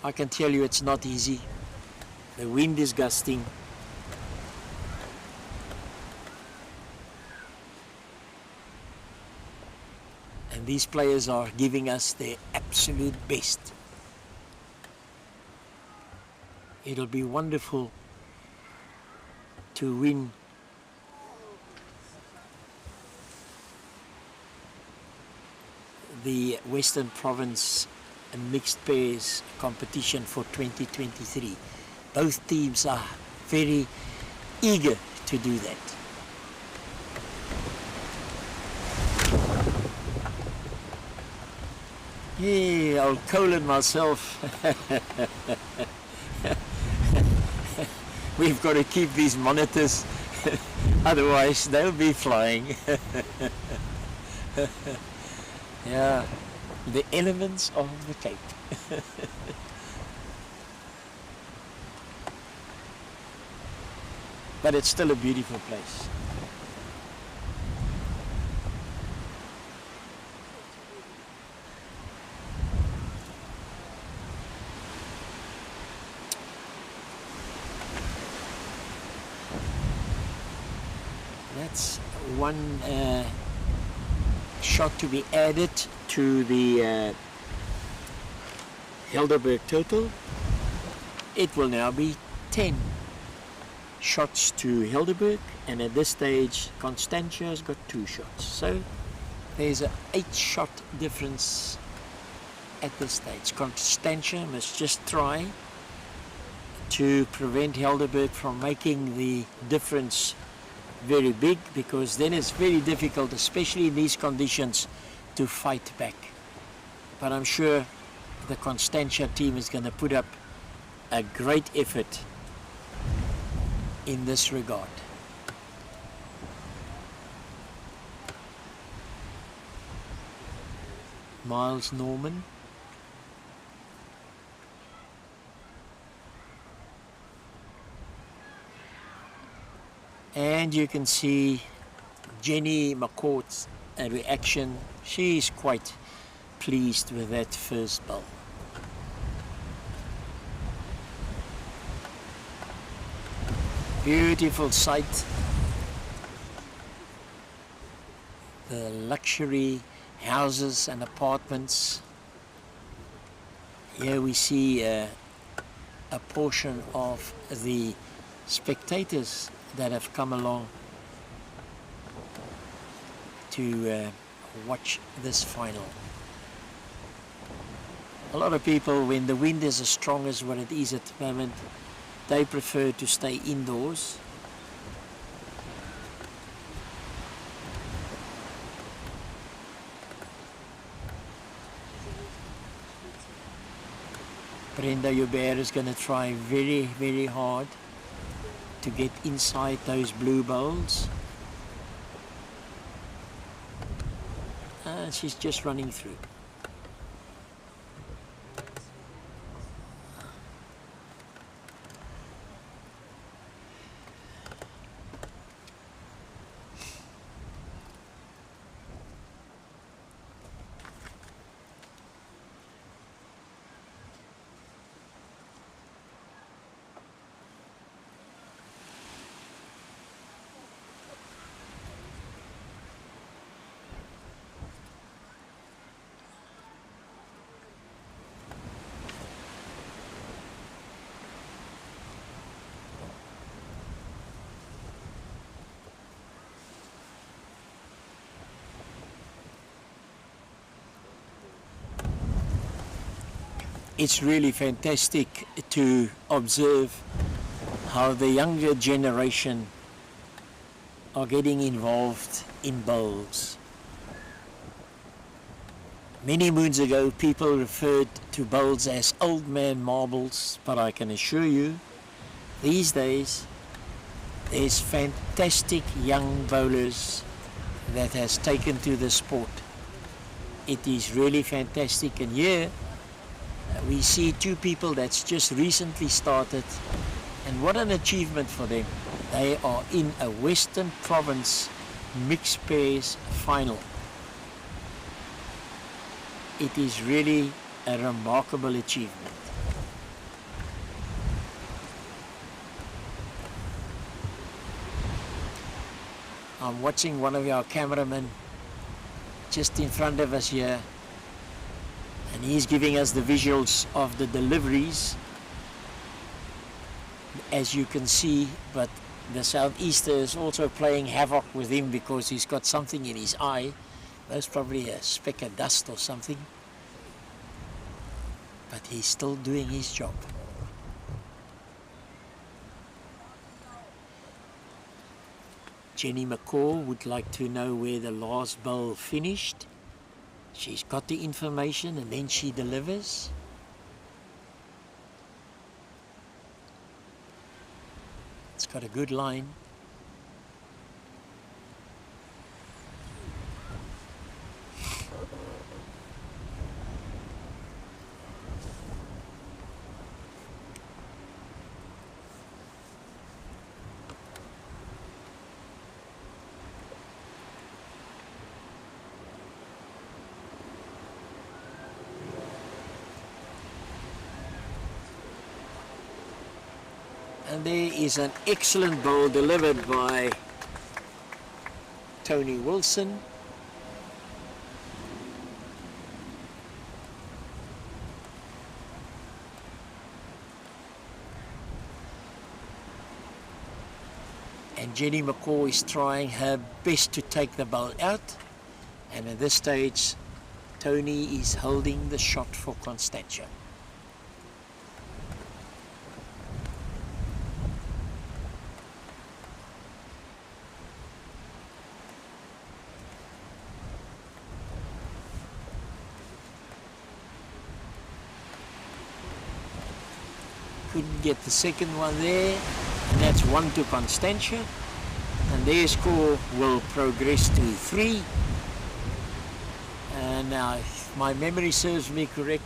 I can tell you it's not easy. The wind is gusting. And these players are giving us their absolute best. It'll be wonderful to win the Western Province mixed pairs competition for 2023. Both teams are very eager to do that. Yeah, old Cole and myself. We've got to keep these monitors, otherwise they'll be flying. Yeah, the elements of the Cape. But it's still a beautiful place. That's one shot to be added to the Helderberg total. It will now be 10 shots to Helderberg, and at this stage Constantia has got 2 shots. So there's an 8-shot difference at this stage. Constantia must just try to prevent Helderberg from making the difference very big, because then it's very difficult, especially in these conditions, to fight back. But I'm sure the Constantia team is going to put up a great effort in this regard. Miles Norman. And you can see Jenny McCourt's reaction. She's quite pleased with that first bowl. Beautiful sight. The luxury houses and apartments. Here we see a portion of the spectators that have come along to watch this final. A lot of people, when the wind is as strong as what it is at the moment, they prefer to stay indoors. Brenda Joubert is going to try very, very hard to get inside those blue bowls. And she's just running through. It's really fantastic to observe how the younger generation are getting involved in bowls. Many moons ago, people referred to bowls as old man marbles, but I can assure you, these days, there's fantastic young bowlers that has taken to the sport. It is really fantastic, and here we see 2 people that's just recently started, and what an achievement for them. They are in a Western Province mixed pairs final. It is really a remarkable achievement. I'm watching one of our cameramen just in front of us here, and he's giving us the visuals of the deliveries, as you can see. But the southeaster is also playing havoc with him because he's got something in his eye. That's probably a speck of dust or something, but he's still doing his job. Jenny McCall would like to know where the last bowl finished. She's got the information and then she delivers. It's got a good line. And there is an excellent bowl delivered by Tony Wilson. And Jenny McCaw is trying her best to take the bowl out. And at this stage, Tony is holding the shot for Constantia. Couldn't get the second one there, and that's 1 to Constantia, and their score will progress to 3. And now, if my memory serves me correct,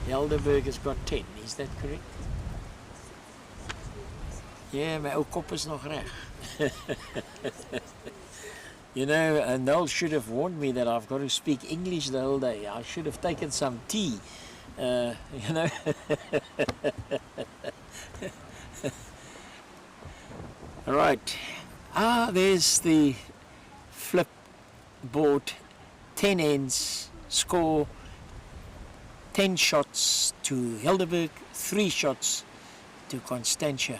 Helderberg has got 10. Is that correct? Yeah, my ou kop is nog reg. You know, Noel should have warned me that I've got to speak English the whole day. I should have taken some tea. You know. All right. There's the flip board. 10 ends, score 10 shots to Helderberg, 3 shots to Constantia.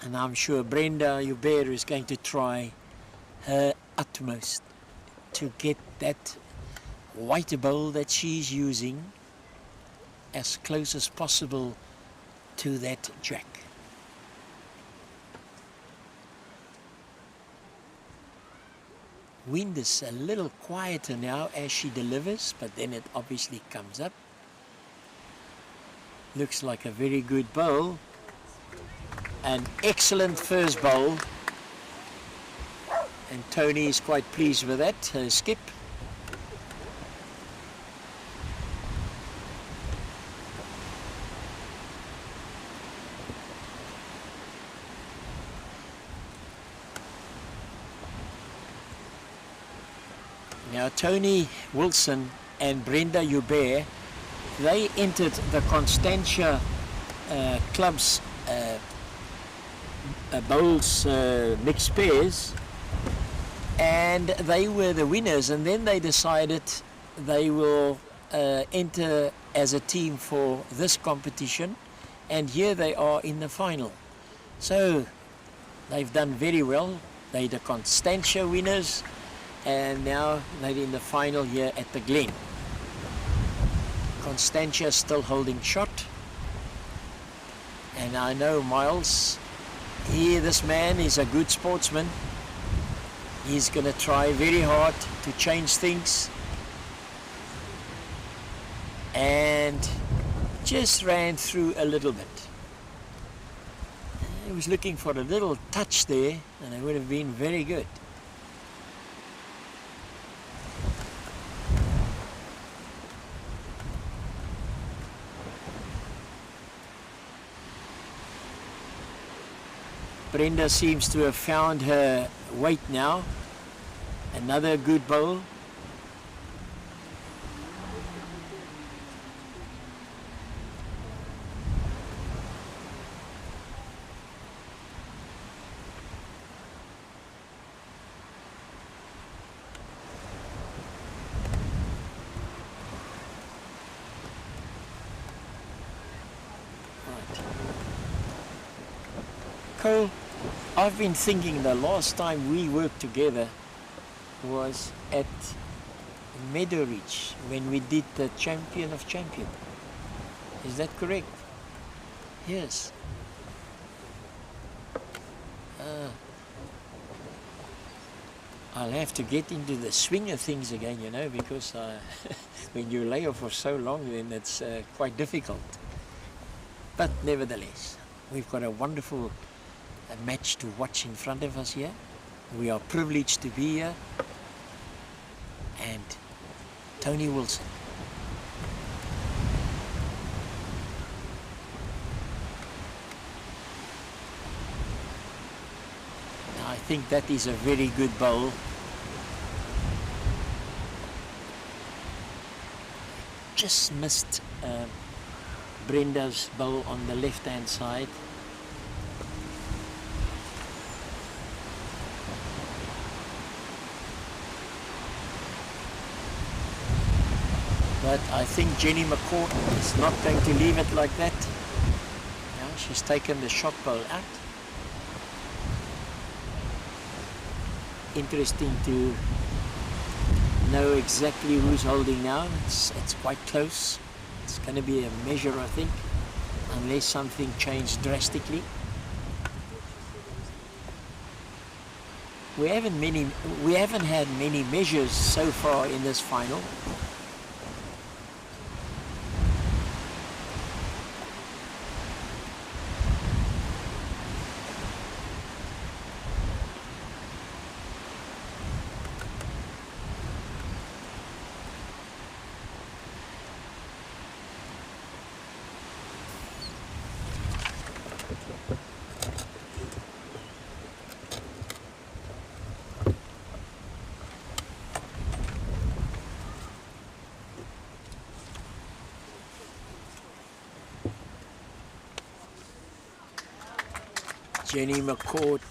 And I'm sure Brenda Hubert is going to try her utmost to get that white bowl that she's using as close as possible to that jack. Wind is a little quieter now as she delivers, but then it obviously comes up. Looks like a very good bowl. An excellent first bowl, and Tony is quite pleased with that, her skip. Now Tony Wilson and Brenda Hubert, they entered the Constantia club's bowls mixed pairs, and they were the winners, and then they decided they will enter as a team for this competition, and here they are in the final. So they've done very well. They're the Constantia winners, and now they're in the final here at the Glen. Constantia still holding shot, and I know Miles, this man is a good sportsman. He's going to try very hard to change things, and just ran through a little bit. He was looking for a little touch there, and it would have been very good. Brenda seems to have found her weight now. Another good bowl. Cole, I've been thinking the last time we worked together was at Meadow Ridge when we did the Champion of Champion. Is that correct? Yes. I'll have to get into the swing of things again, you know, because when you lay off for so long, then it's quite difficult. But nevertheless, we've got a wonderful match to watch in front of us here. We are privileged to be here. And Tony Wilson. I think that is a very good bowl. Just missed Brenda's bowl on the left-hand side. But I think Jenny McCourt is not going to leave it like that. Now she's taken the shot bowl out. Interesting to know exactly who's holding now. It's quite close. It's going to be a measure, I think, unless something changed drastically. We haven't had many measures so far in this final. Jenny McCourt,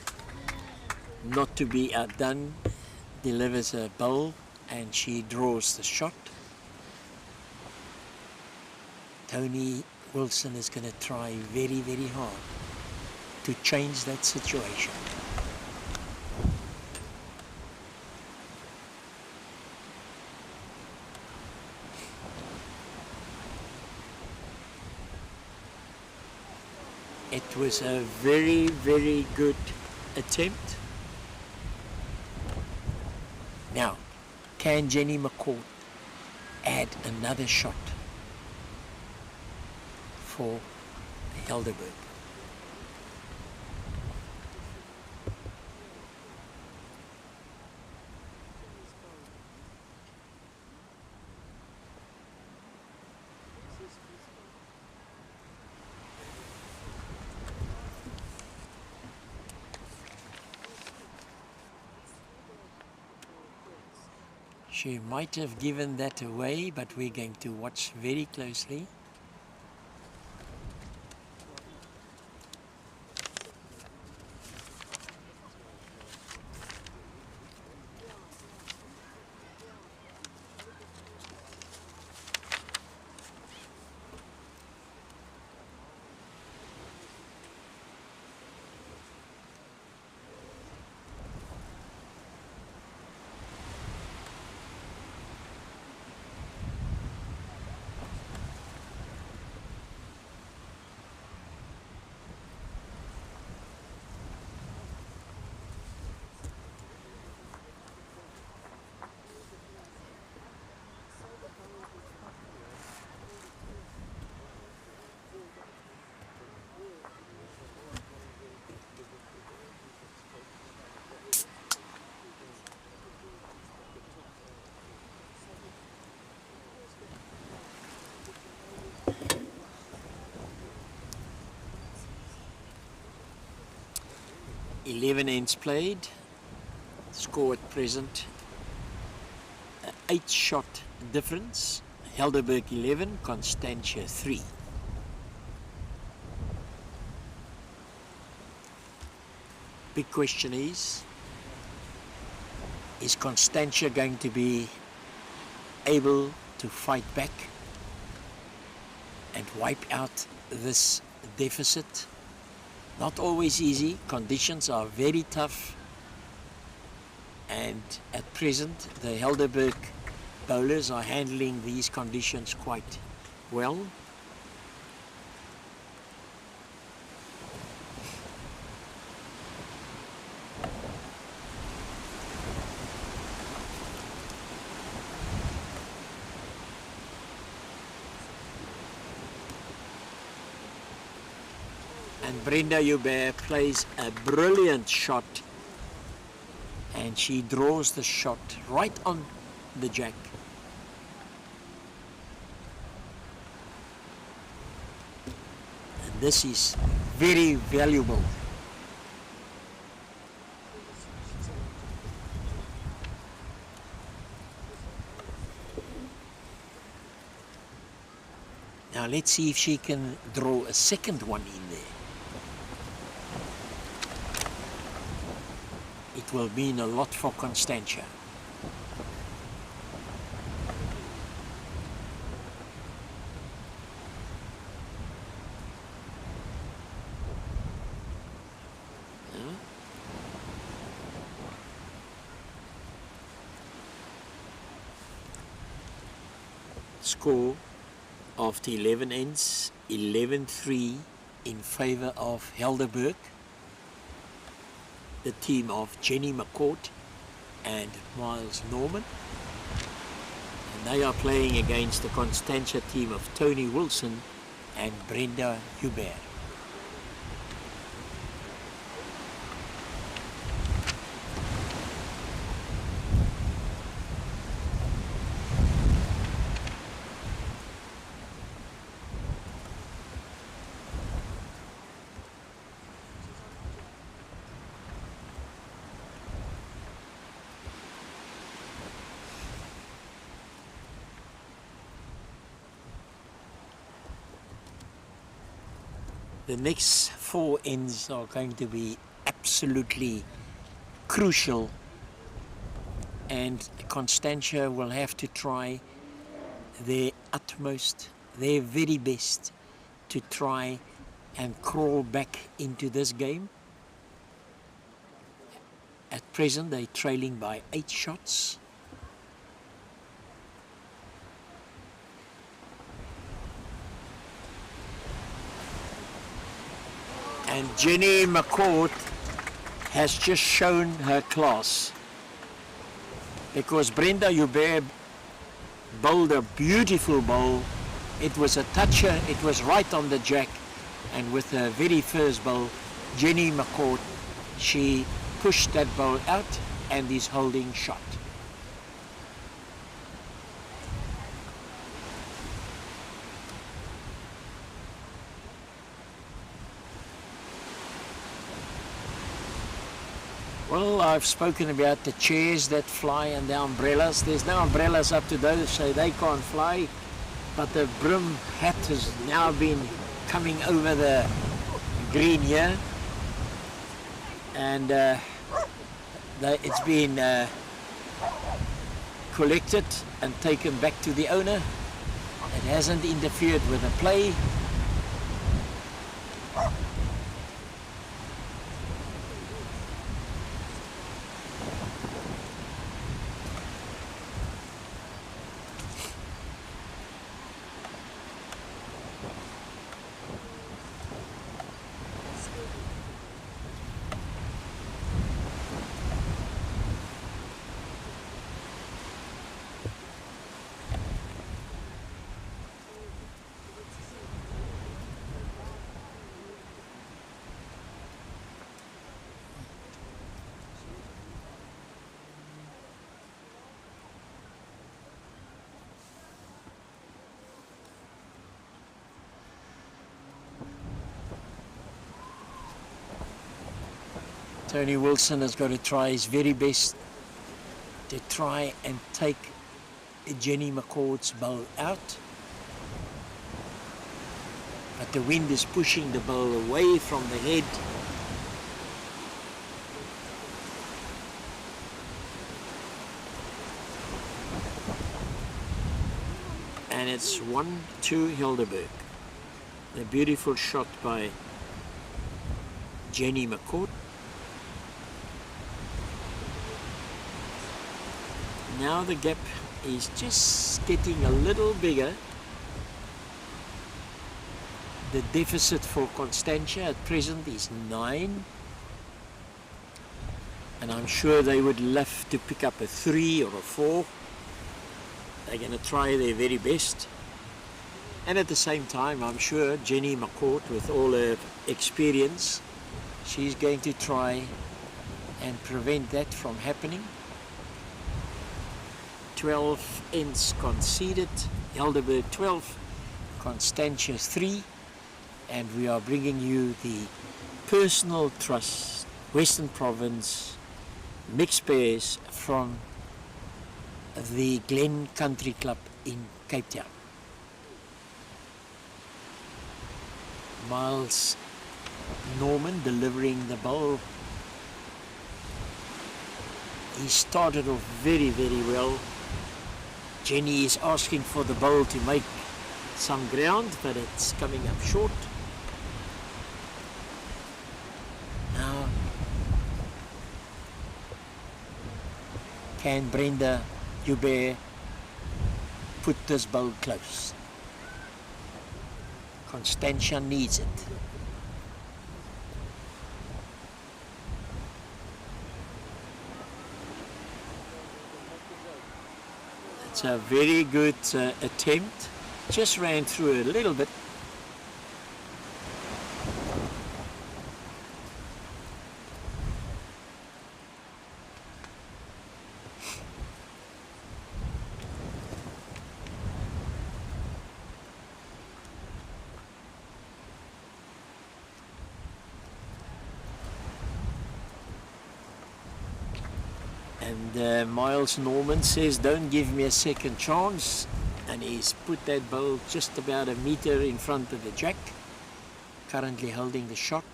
not to be outdone, delivers a bowl and she draws the shot. Tony Wilson is going to try very, very hard to change that situation. It was a very, very good attempt. Now, can Jenny McCourt add another shot for Helderberg? She might have given that away, but we're going to watch very closely. Eleven ends played, score at present, 8-shot difference, Helderberg 11, Constantia 3. Big question is Constantia going to be able to fight back and wipe out this deficit? Not always easy. Conditions are very tough. And at present, the Helderberg bowlers are handling these conditions quite well. And Brenda Joubert plays a brilliant shot, and she draws the shot right on the jack. And this is very valuable. Now let's see if she can draw a second one in there. It will mean a lot for Constantia. Score after 11 ends, 11-3 in favor of Helderberg. The team of Jenny McCourt and Miles Norman. And they are playing against the Constantia team of Tony Wilson and Brenda Joubert. The next 4 ends are going to be absolutely crucial, and Constantia will have to try their utmost, their very best to try and crawl back into this game. At present they're trailing by 8 shots. And Jenny McCourt has just shown her class, because Brenda Joubert bowled a beautiful bowl. It was a toucher, it was right on the jack, and with her very first bowl, Jenny McCourt, she pushed that bowl out and is holding shot. Well, I've spoken about the chairs that fly and the umbrellas. There's no umbrellas up to those, so they can't fly. But the brim hat has now been coming over the green here. And it's been collected and taken back to the owner. It hasn't interfered with the play. Tony Wilson has got to try his very best to try and take Jenny McCord's bowl out. But the wind is pushing the bowl away from the head. And it's 1-2 Helderberg. A beautiful shot by Jenny McCourt. Now the gap is just getting a little bigger. The deficit for Constantia at present is 9. And I'm sure they would love to pick up a 3 or a 4. They're going to try their very best. And at the same time, I'm sure Jenny McCourt, with all her experience, she's going to try and prevent that from happening. 12 ends conceded, Helderberg 12, Constantia 3, and we are bringing you the Personal Trust Western Province mixed pairs from the Glen Country Club in Cape Town. Miles Norman delivering the ball. He started off very, very well. Jenny is asking for the ball to make some ground, but it's coming up short. Now, can Brenda Hubert put this ball close? Constantia needs it. It's a very good attempt. Just ran through a little bit. And Miles Norman says, don't give me a second chance. And he's put that ball just about a meter in front of the jack. Currently holding the shot.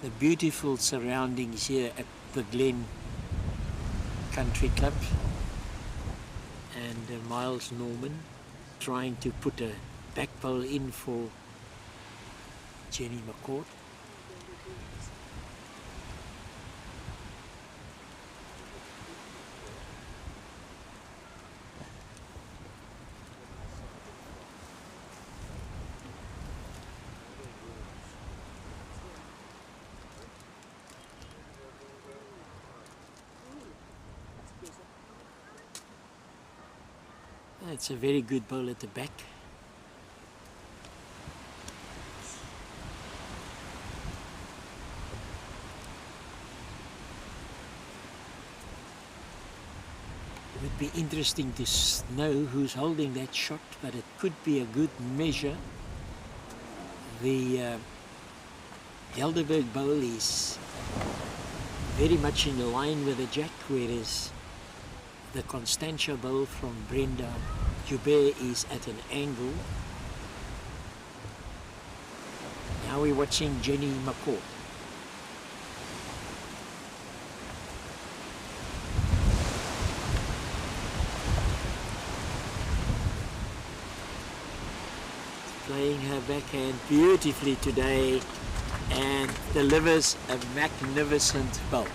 The beautiful surroundings here at the Glen Country Club, and Miles Norman trying to put a back pole in for Jenny McCourt. It's a very good ball at the back. It would be interesting to know who's holding that shot, but it could be a good measure. The Helderberg bowl is very much in line with the jack, whereas the Constantia bowl from Brenda Hubert is at an angle. Now we're watching Jenny McCourt. Playing her backhand beautifully today and delivers a magnificent bowl.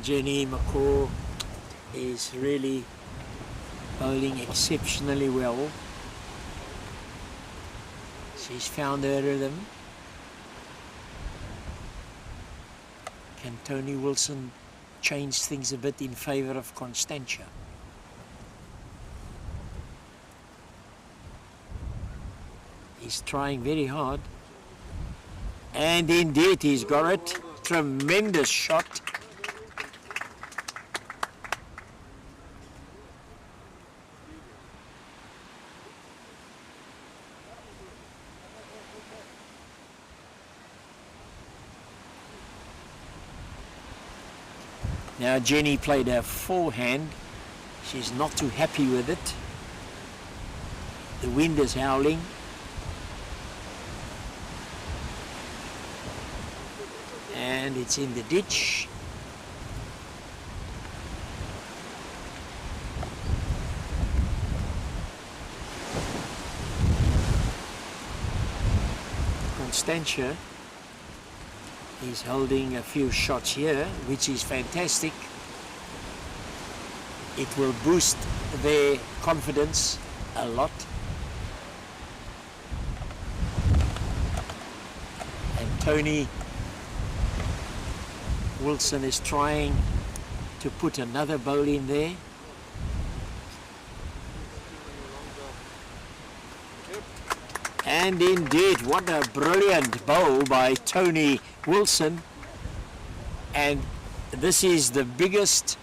Jenny McCourt is really bowling exceptionally well. She's found her rhythm. Can Tony Wilson change things a bit in favor of Constantia? He's trying very hard. And indeed he's got it. Tremendous shot. Now Jenny played her forehand. She's not too happy with it. The wind is howling. And it's in the ditch. Constantia is holding a few shots here, which is fantastic. It will boost their confidence a lot. And Tony Wilson is trying to put another bowl in there. And indeed, what a brilliant bowl by Tony Wilson. And this is the biggest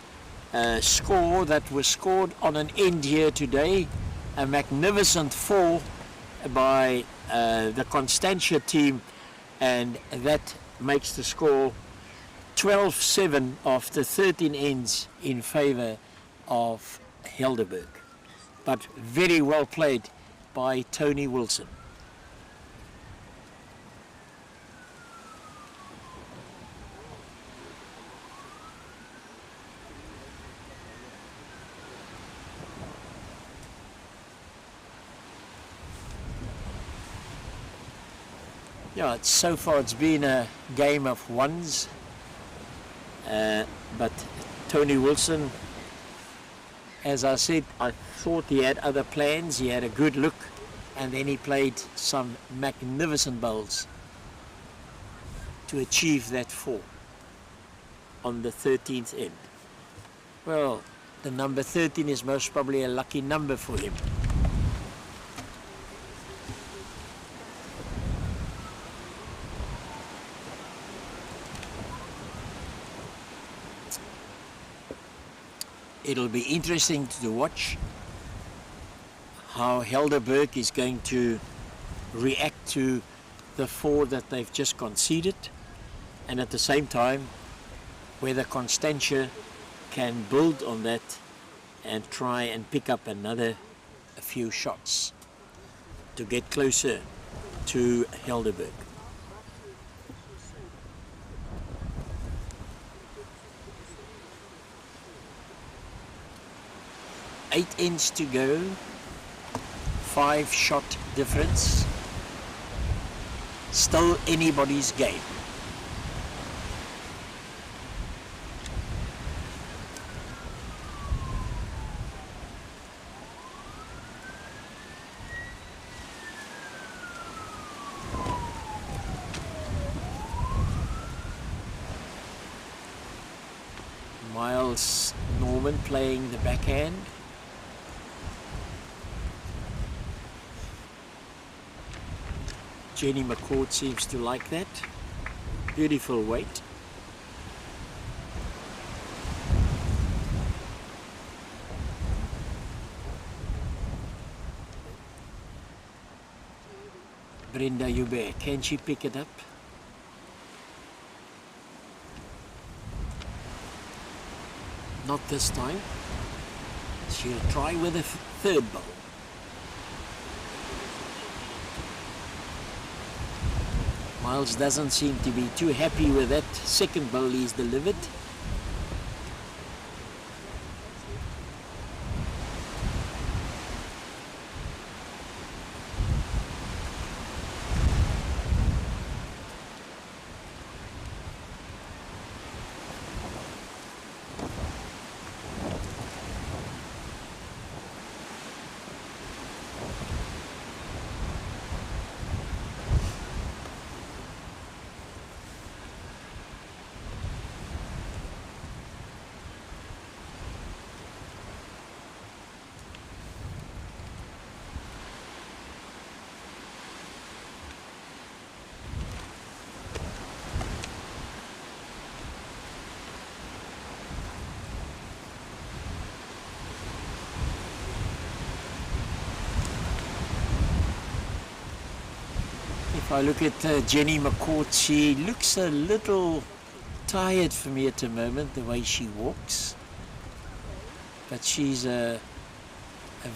score that was scored on an end here today. A magnificent 4 by the Constantia team, and that makes the score 12-7 after 13 ends in favor of Helderberg. But very well played by Tony Wilson. Yeah, so far it's been a game of ones. But Tony Wilson, as I said, I thought he had other plans. He had a good look, and then he played some magnificent bowls to achieve that 4 on the 13th end. Well, the number 13 is most probably a lucky number for him. It'll be interesting to watch how Helderberg is going to react to the 4 that they've just conceded, and at the same time whether Constantia can build on that and try and pick up a few shots to get closer to Helderberg. Eight ends to go, 5-shot difference, still anybody's game. Miles Norman playing the backhand. Jenny McCord seems to like that. Beautiful weight. Brenda Joubert, can she pick it up? Not this time. She'll try with a third bowl. Miles doesn't seem to be too happy with that second bowl he's delivered. If I look at Jenny McCourt, she looks a little tired for me at the moment, the way she walks. But she's a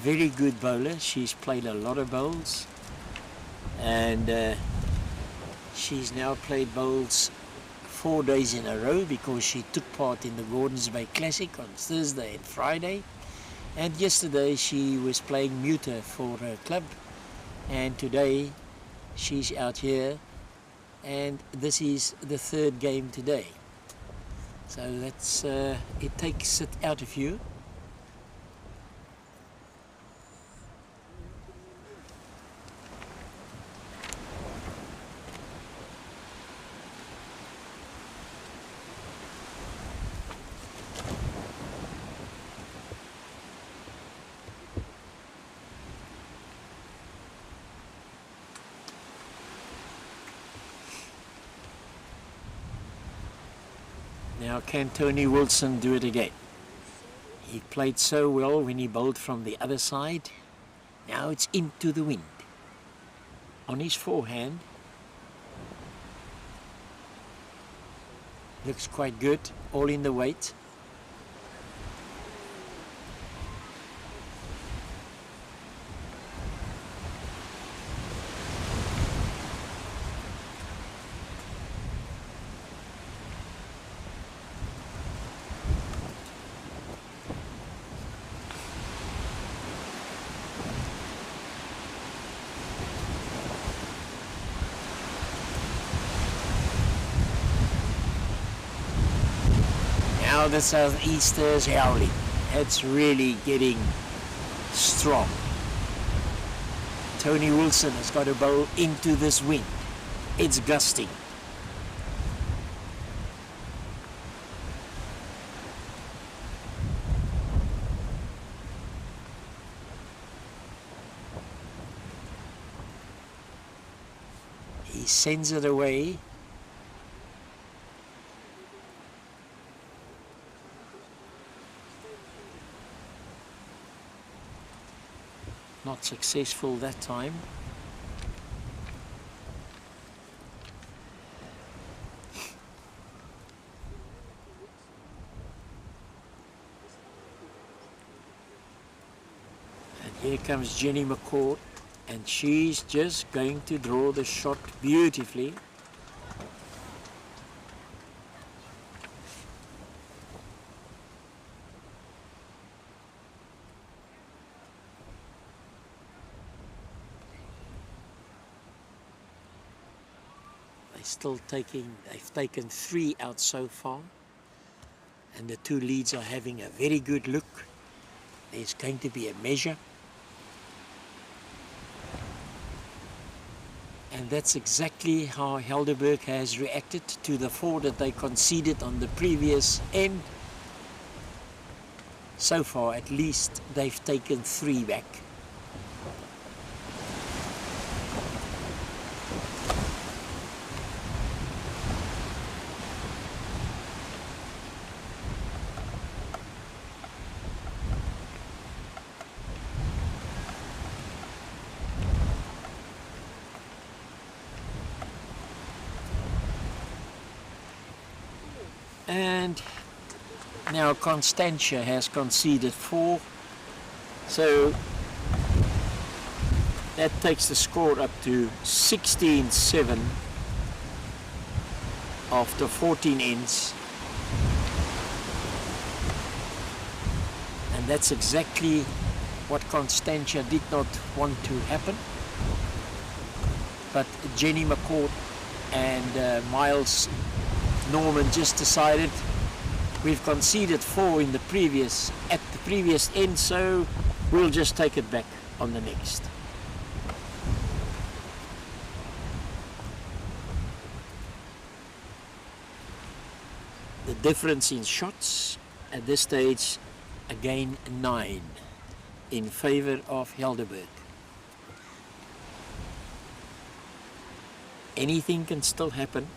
very good bowler. She's played a lot of bowls. And she's now played bowls 4 days in a row because she took part in the Gordons Bay Classic on Thursday and Friday. And yesterday she was playing Muta for her club. And today she's out here, and this is the third game today. So that's it takes it out of you. Now can Tony Wilson do it again? He played so well when he bowled from the other side. Now it's into the wind. On his forehand. Looks quite good, all in the weight. Now the southeaster's howling. It's really getting strong. Tony Wilson has got to bowl into this wind. It's gusting. He sends it away. Not successful that time. And here comes Jenny McCourt, and she's just going to draw the shot beautifully. They've taken 3 out so far, and the 2 leads are having a very good look. There's going to be a measure, and that's exactly how Helderberg has reacted to the 4 that they conceded on the previous end. So far, at least, they've taken 3 back. And now Constantia has conceded 4, so that takes the score up to 16-7 after 14 ends, and that's exactly what Constantia did not want to happen. But Jenny McCourt and Miles Norman just decided we've conceded 4 in the previous end, so we'll just take it back on the next. The difference in shots at this stage, again 9 in favor of Helderberg. Anything can still happen.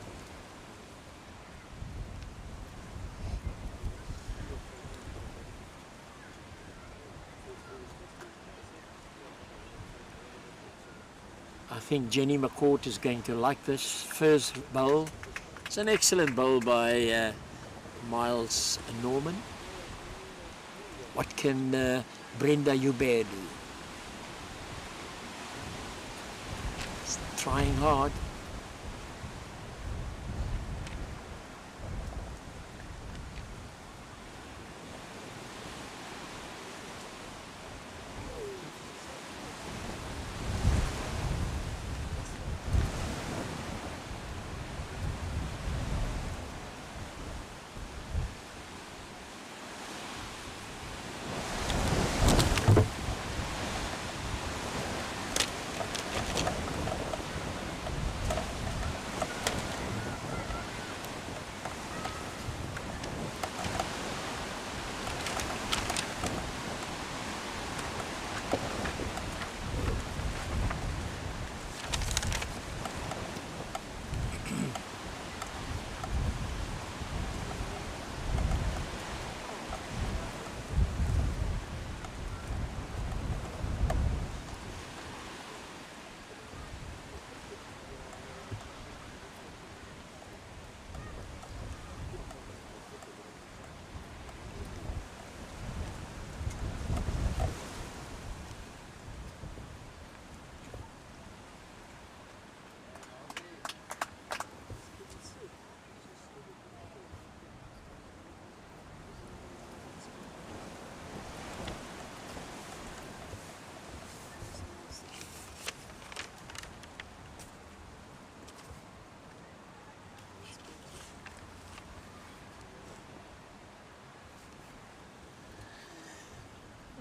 I think Jenny McCourt is going to like this first bowl. It's an excellent bowl by Miles Norman. What can Brenda Hubert do? She's trying hard.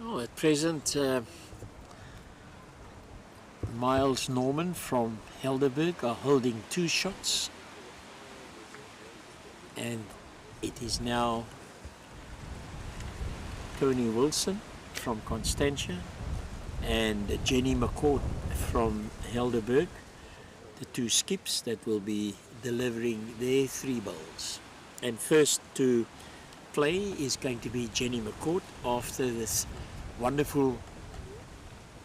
Oh, at present, Miles Norman from Helderberg are holding 2 shots, and it is now Tony Wilson from Constantia and Jenny McCourt from Helderberg, the 2 skips that will be delivering their 3 bowls. And first to play is going to be Jenny McCourt after this wonderful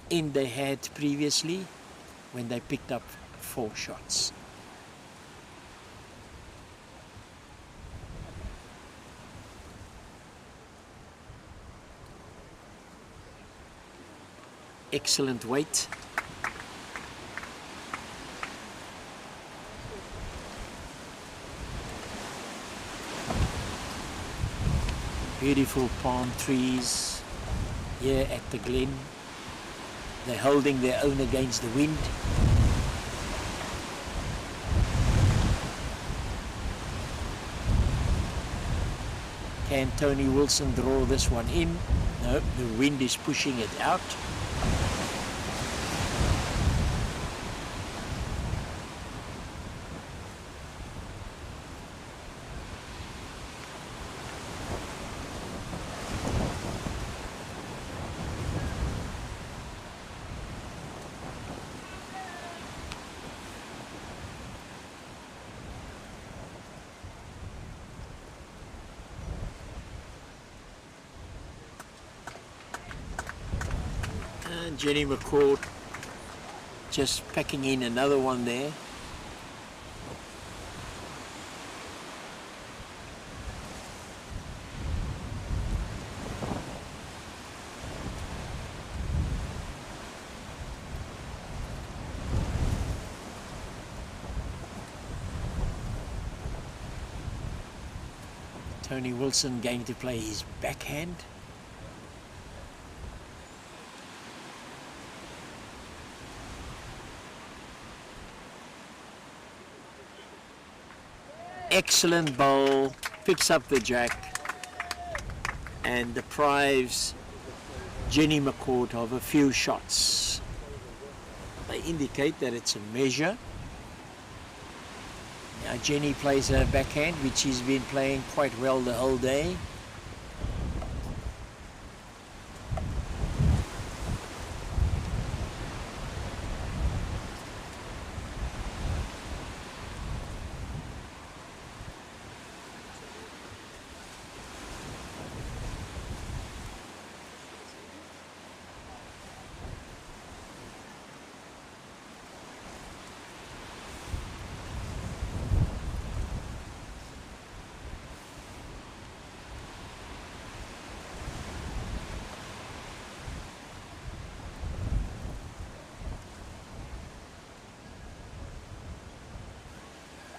end they had previously when they picked up 4 shots. Excellent weight. Beautiful palm trees here at the Glen. They're holding their own against the wind. Can Tony Wilson draw this one in? No, the wind is pushing it out. Jenny McCourt just packing in another one there. Tony Wilson going to play his backhand. Excellent bowl, picks up the jack and deprives Jenny McCourt of a few shots. They indicate that it's a measure. Now Jenny plays her backhand, which she's been playing quite well the whole day.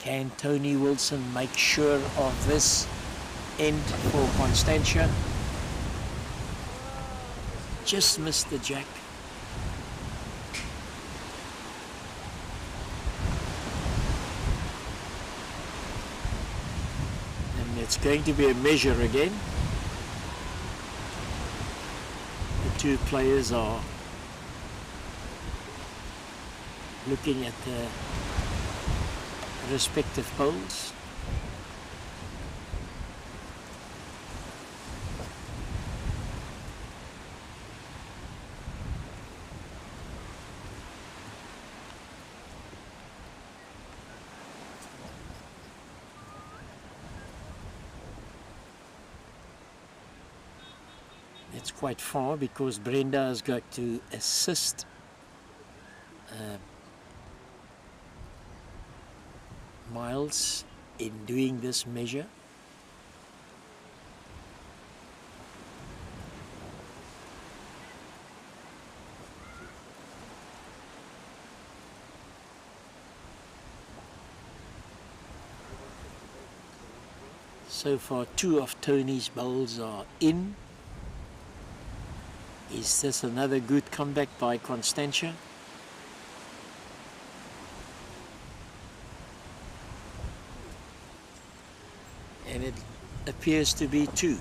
Can Tony Wilson make sure of this end for Constantia? Just missed the jack. And it's going to be a measure again. The two players are looking at the respective poles. It's quite far because Brenda has got to assist Miles in doing this measure. So far, 2 of Tony's bowls are in. Is this another good comeback by Constantia? And it appears to be 2.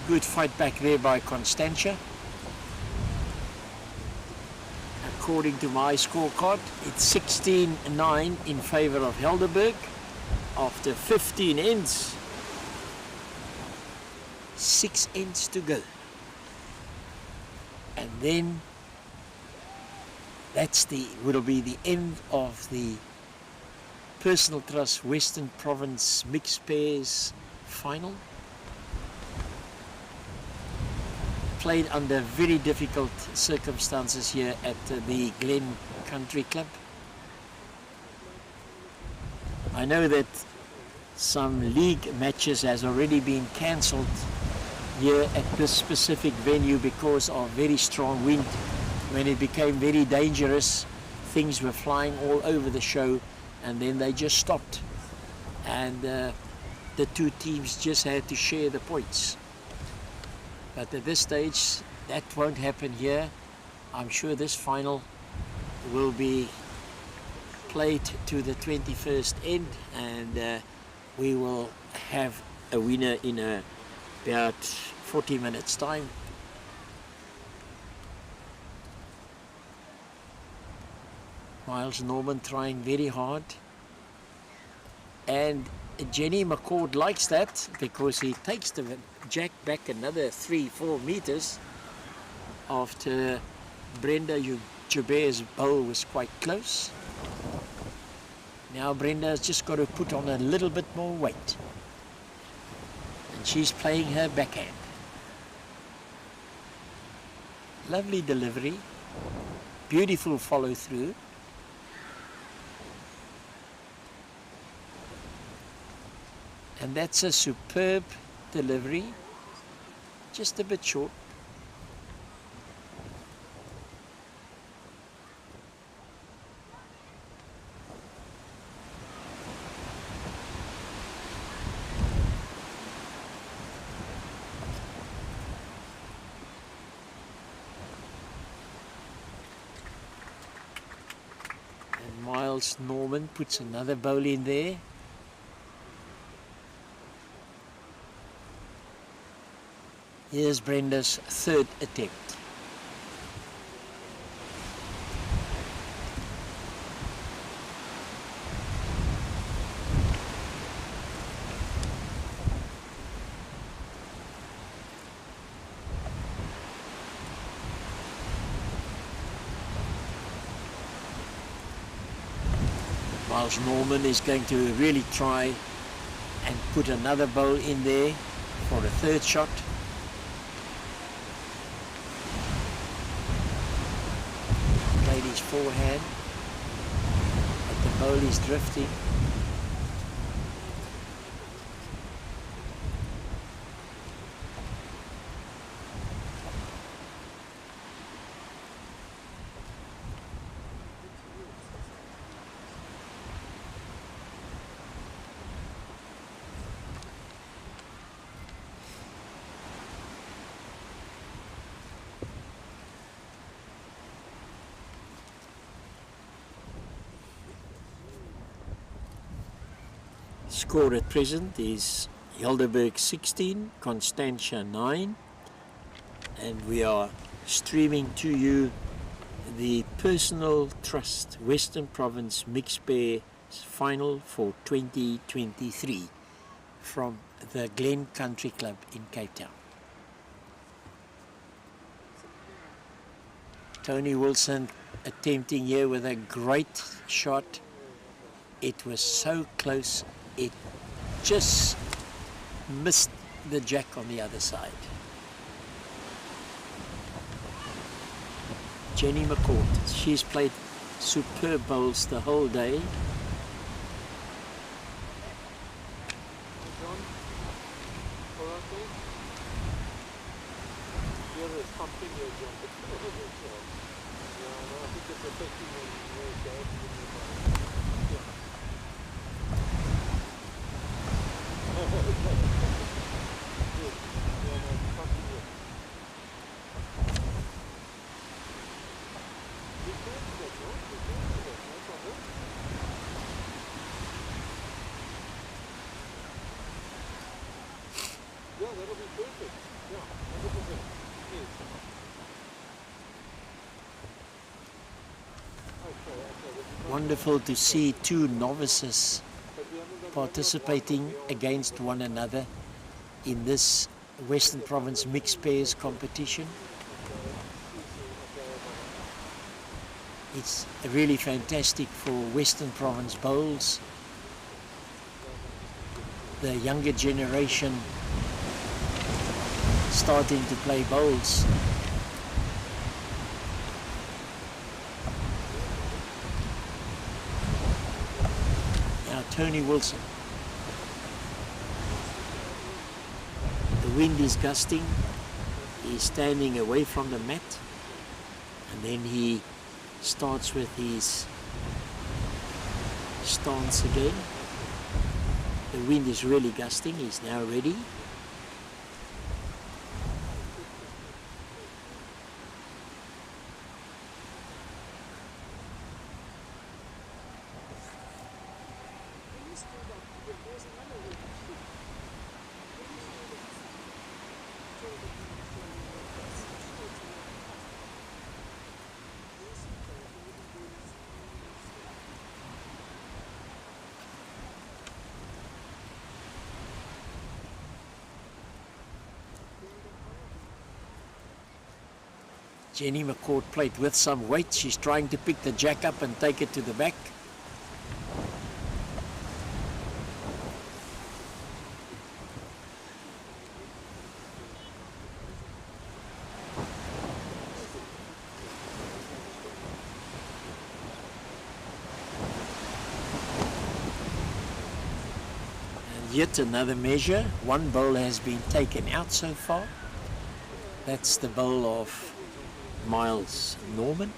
Good fight back there by Constantia. According to my scorecard, it's 16-9 in favor of Helderberg after 15 ends. 6 ends to go. And then will be the end of the Personal Trust Western Province Mixed Pairs final. Played under very difficult circumstances here at the Glen Country Club. I know that some league matches has already been cancelled here at this specific venue because of very strong wind. When it became very dangerous, things were flying all over the show, and then they just stopped. And the 2 teams just had to share the points. But at this stage, that won't happen here. I'm sure this final will be played to the 21st end, and we will have a winner in about 40 minutes time. Miles Norman trying very hard, and Jenny McCord likes that because he takes the jack back another 3-4 meters after Brenda Joubert's bowl was quite close. Now Brenda's just got to put on a little bit more weight, and she's playing her backhand. Lovely delivery, beautiful follow through. And that's a superb delivery, just a bit short. And Miles Norman puts another bowl in there. Here's Brenda's 3rd attempt. Miles Norman is going to really try and put another bowl in there for a 3rd shot. His forehand, but the Bowl is drifting. Score at present is Helderberg 16, Constantia 9, and we are streaming to you the Personal Trust Western Province Mixed Pair final for 2023 from the Glen Country Club in Cape Town. Tony Wilson attempting here with a great shot. It was so close. It just missed the jack on the other side. Jenny McCourt, she's played superb bowls the whole day. Wonderful to see two novices participating against one another in this Western Province Mixed Pairs competition. It's really fantastic for Western Province bowls. The younger generation starting to play bowls. Now Tony Wilson. The wind is gusting. He's standing away from the mat, and then he starts with his stance again. The wind is really gusting. He's now ready. Jenny McCourt played with some weight. She's trying to pick the jack up and take it to the back. And yet another measure. One bowl has been taken out so far. That's the bowl of Miles Norman,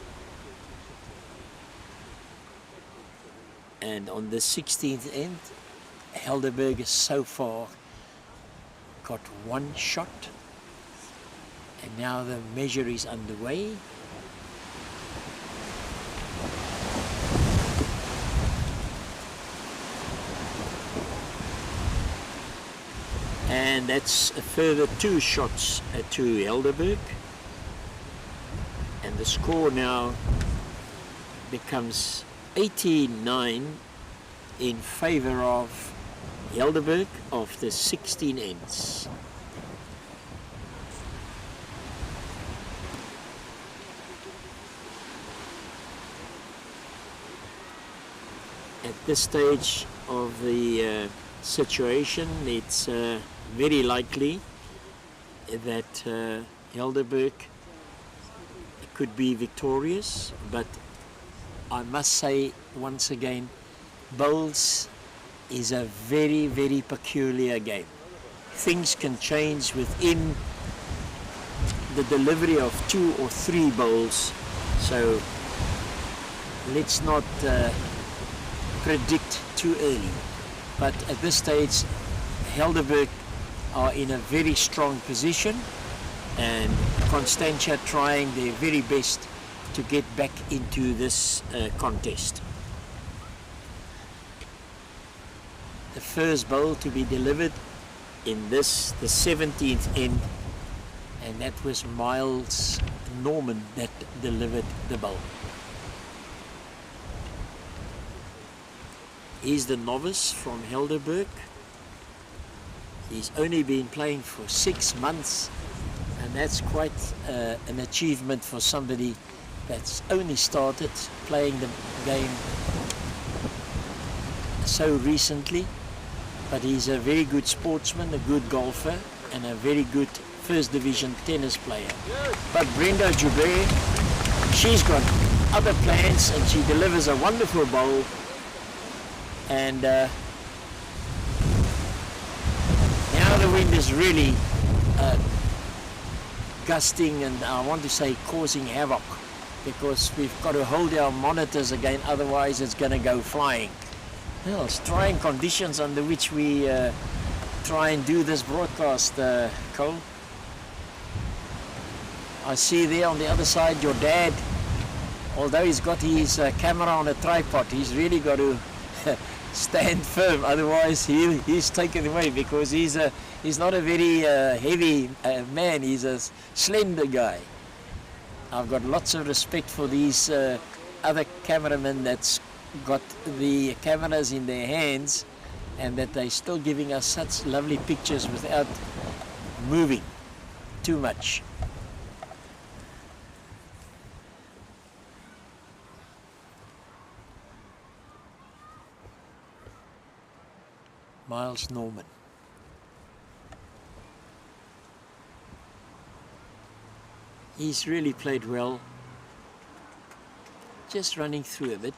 and on the 16th end, Helderberg has so far got one shot, and now the measure is underway. And that's a further 2 shots to Helderberg. And the score now becomes 89 in favor of Helderberg of the 16 ends. At this stage of the situation, it's very likely that Helderberg could be victorious, but I must say once again bowls is a very, very peculiar game. Things can change within the delivery of 2 or 3 bowls, so let's not predict too early. But at this stage, Helderberg are in a very strong position, and Constantia trying their very best to get back into this contest. The first bowl to be delivered in this, the 17th end, and that was Miles Norman that delivered the bowl. He's the novice from Helderberg. He's only been playing for 6 months, and that's quite an achievement for somebody that's only started playing the game so recently. But he's a very good sportsman, a good golfer, and a very good first division tennis player. But Brenda Joubert, she's got other plans, and she delivers a wonderful bowl. And now the wind is really gusting, and I want to say causing havoc, because we've got to hold our monitors again, otherwise it's going to go flying. Well, it's trying conditions under which we try and do this broadcast, Cole. I see there on the other side your dad, although he's got his camera on a tripod, he's really got to stand firm, otherwise he's taken away, because he's not a very heavy man, he's a slender guy. I've got lots of respect for these other cameramen that's got the cameras in their hands, and that they're still giving us such lovely pictures without moving too much. Miles Norman. He's really played well. Just running through a bit.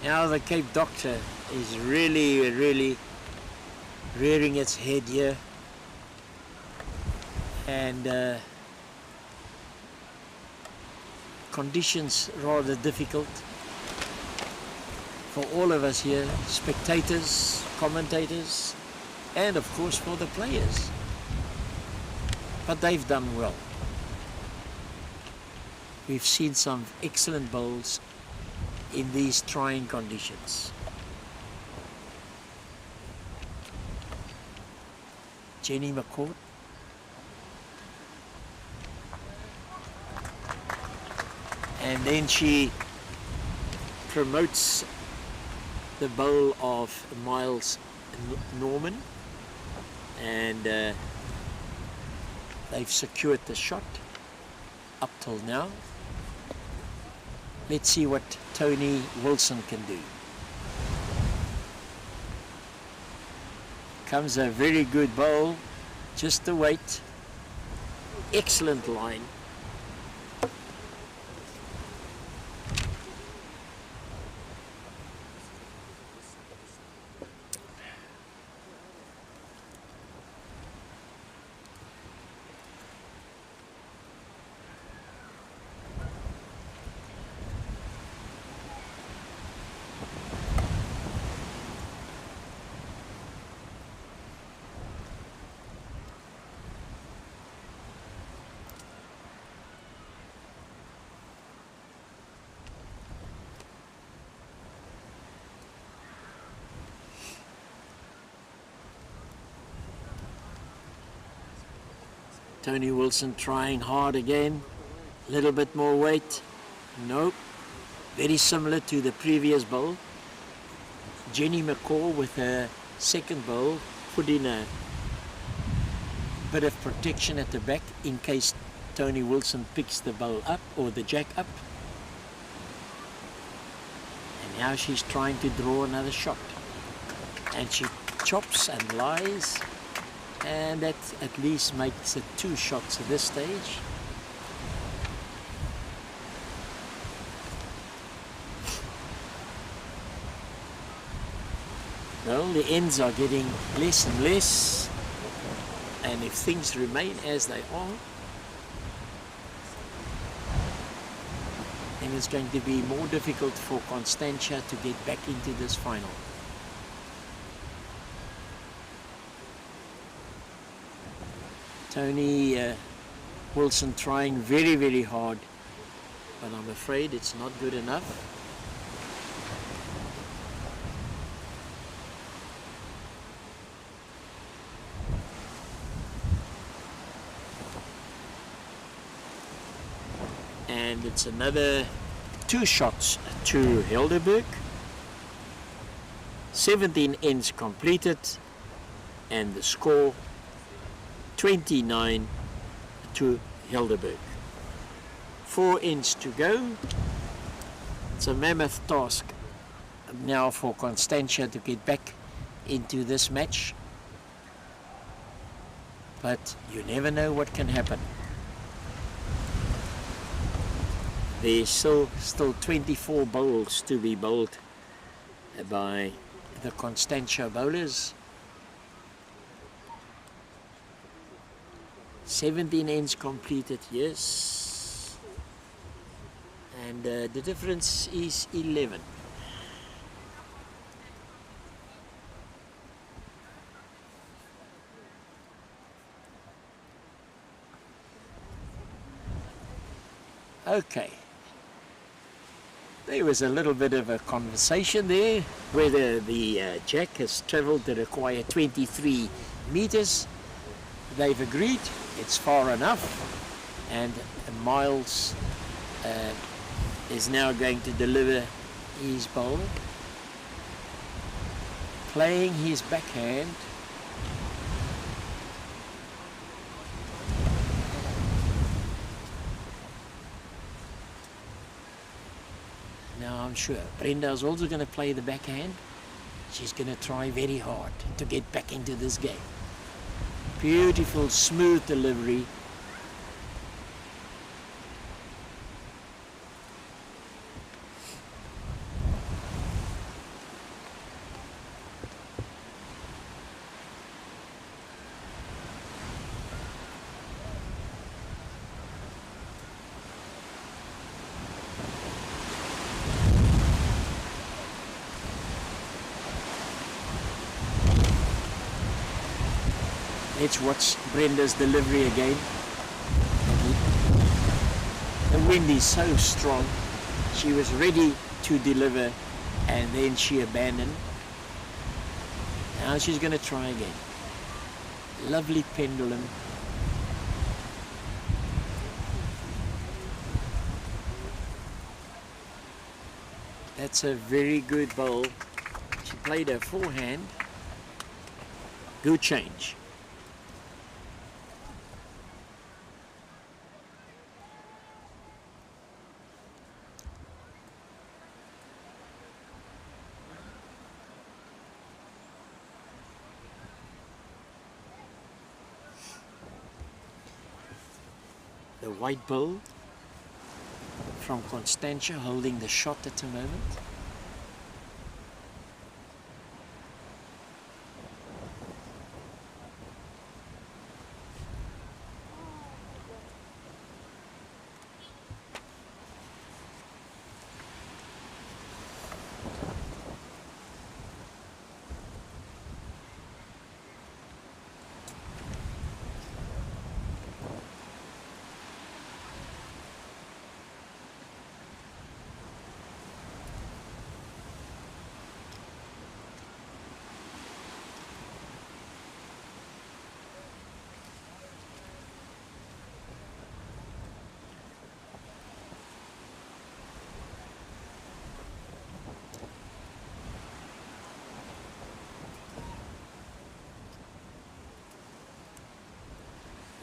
Now the Cape Doctor is really rearing its head here, and conditions rather difficult for all of us here, spectators, commentators, and of course for the players. But they've done well. We've seen some excellent bowls in these trying conditions. Jenny McCord. And then she promotes the bowl of Miles Norman, and they've secured the shot up till now. Let's see what Tony Wilson can do. Comes a very good bowl, just the weight, excellent line. Tony Wilson trying hard again, a little bit more weight, Nope. Very similar to the previous bowl. Jenny McCall with her second bowl put in a bit of protection at the back in case Tony Wilson picks the bowl up or the jack up. And now she's trying to draw another shot. And she chops and lies, and that at least makes it 2 shots at this stage. Well, the ends are getting less and less, and if things remain as they are, then it's going to be more difficult for Constantia to get back into this final. Tony Wilson trying very, very hard, but I'm afraid it's not good enough. And it's another 2 shots to Helderberg. 17 ends completed, and the score 29 to Helderberg. 4 ends to go. It's a mammoth task now for Constantia to get back into this match, but you never know what can happen. There's still 24 bowls to be bowled by the Constantia bowlers. 17 ends completed, yes. And the difference is 11. Okay. There was a little bit of a conversation there whether the jack has travelled to require 23 meters. They've agreed it's far enough, and Miles is now going to deliver his bowl, playing his backhand. Now I'm sure Brenda's also going to play the backhand. She's going to try very hard to get back into this game. Beautiful, smooth delivery. Let's watch Brenda's delivery again. The wind is so strong. She was ready to deliver and then she abandoned. Now she's going to try again. Lovely pendulum. That's a very good bowl. She played her forehand. Good change. The white bowl from Constantia holding the shot at the moment.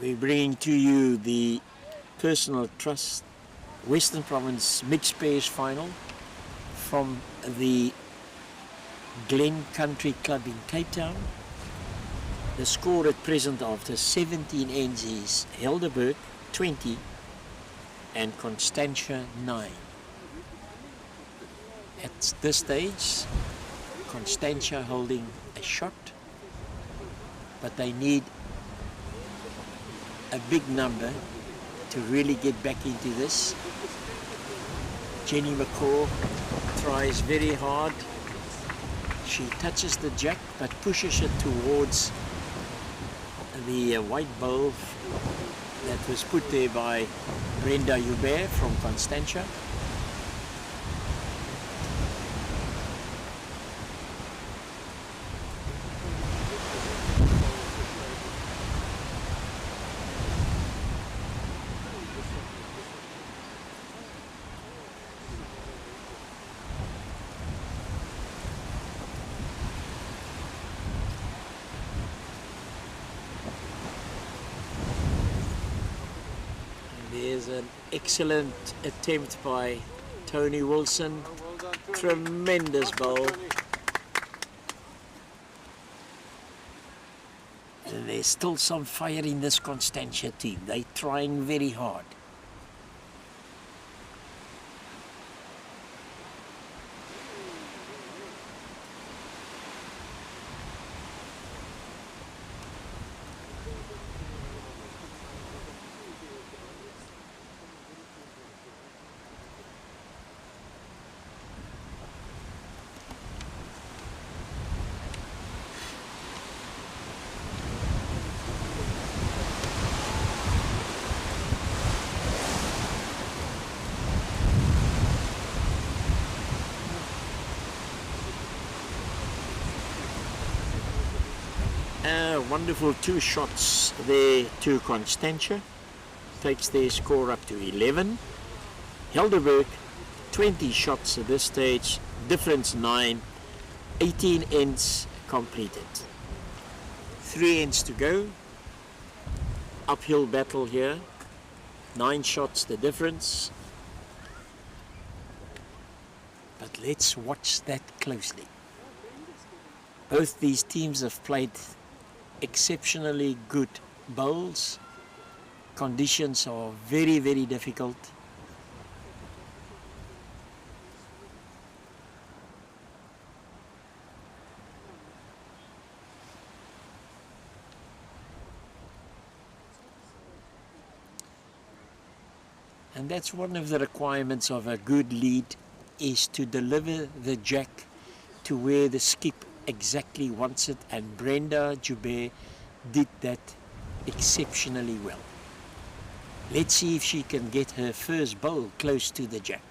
We're bringing to you the Personal Trust Western Province Mixed Pairs Final from the Glen Country Club in Cape Town. The score at present after 17 ends is Helderberg 20 and Constantia 9. At this stage, Constantia holding a shot, but they need a big number to really get back into this. Jenny McCaw tries very hard. She touches the jack but pushes it towards the white bowl that was put there by Brenda Hubert from Constantia. There's an excellent attempt by Tony Wilson. Well done, Tony. Tremendous bowl. Tony. And there's still some fire in this Constantia team. They're trying very hard. Wonderful 2 shots there to Constantia. Takes their score up to 11. Helderberg 20 shots at this stage. Difference 9. 18 ends completed. 3 ends to go. Uphill battle here. 9 shots the difference. But let's watch that closely. Both these teams have played exceptionally good bowls. Conditions are very, very difficult. And that's one of the requirements of a good lead, is to deliver the jack to where the skip exactly wants it, and Brenda Joubert did that exceptionally well. Let's see if she can get her first bowl close to the jack.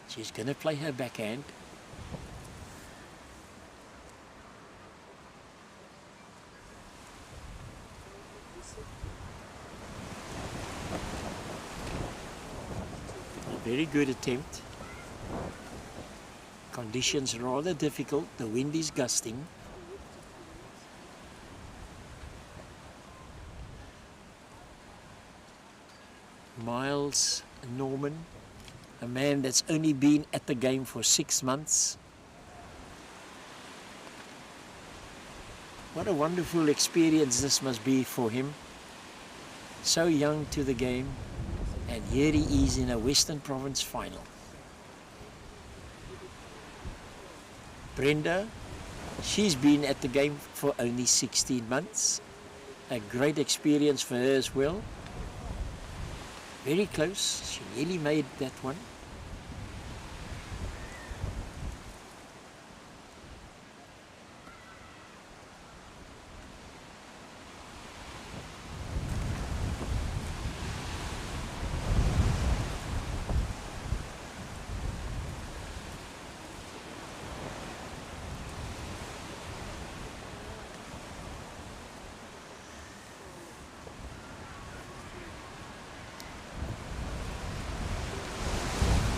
She's going to play her backhand. A very good attempt. Conditions rather difficult, the wind is gusting. Miles Norman, a man that's only been at the game for 6 months. What a wonderful experience this must be for him. So young to the game, and here he is in a Western Province final. Brenda, she's been at the game for only 16 months. A great experience for her as well. Very close, she nearly made that one.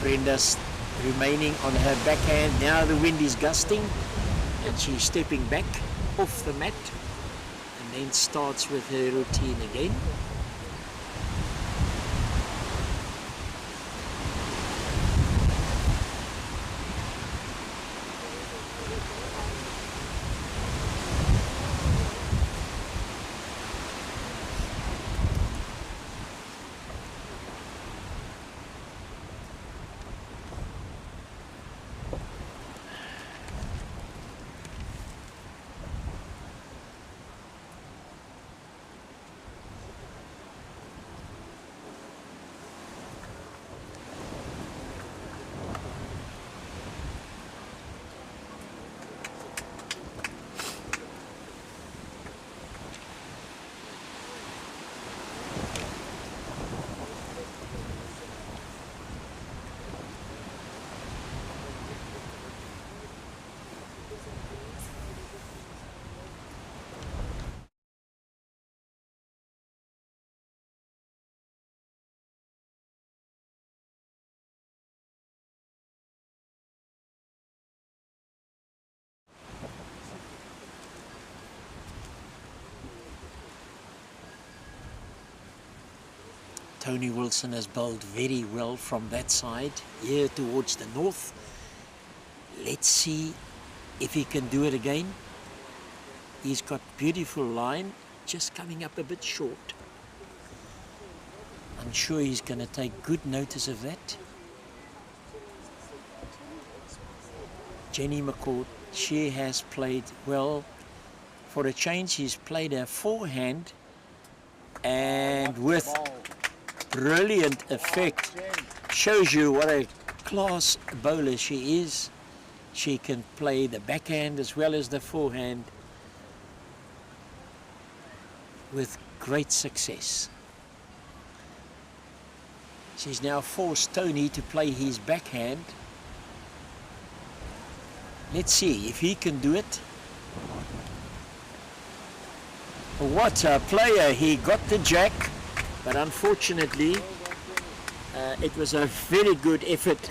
Brenda's remaining on her backhand. Now the wind is gusting and she's stepping back off the mat. And and then starts with her routine again. Tony Wilson has bowled very well from that side, here towards the north. Let's see if he can do it again. He's got beautiful line, just coming up a bit short. I'm sure he's going to take good notice of that. Jenny McCourt, she has played well. For a change, he's played a forehand and with brilliant effect. Shows you what a class bowler she is. She can play the backhand as well as the forehand with great success. She's now forced Tony to play his backhand. Let's see if he can do it. What a player. He got the jack, but unfortunately it was a very good effort,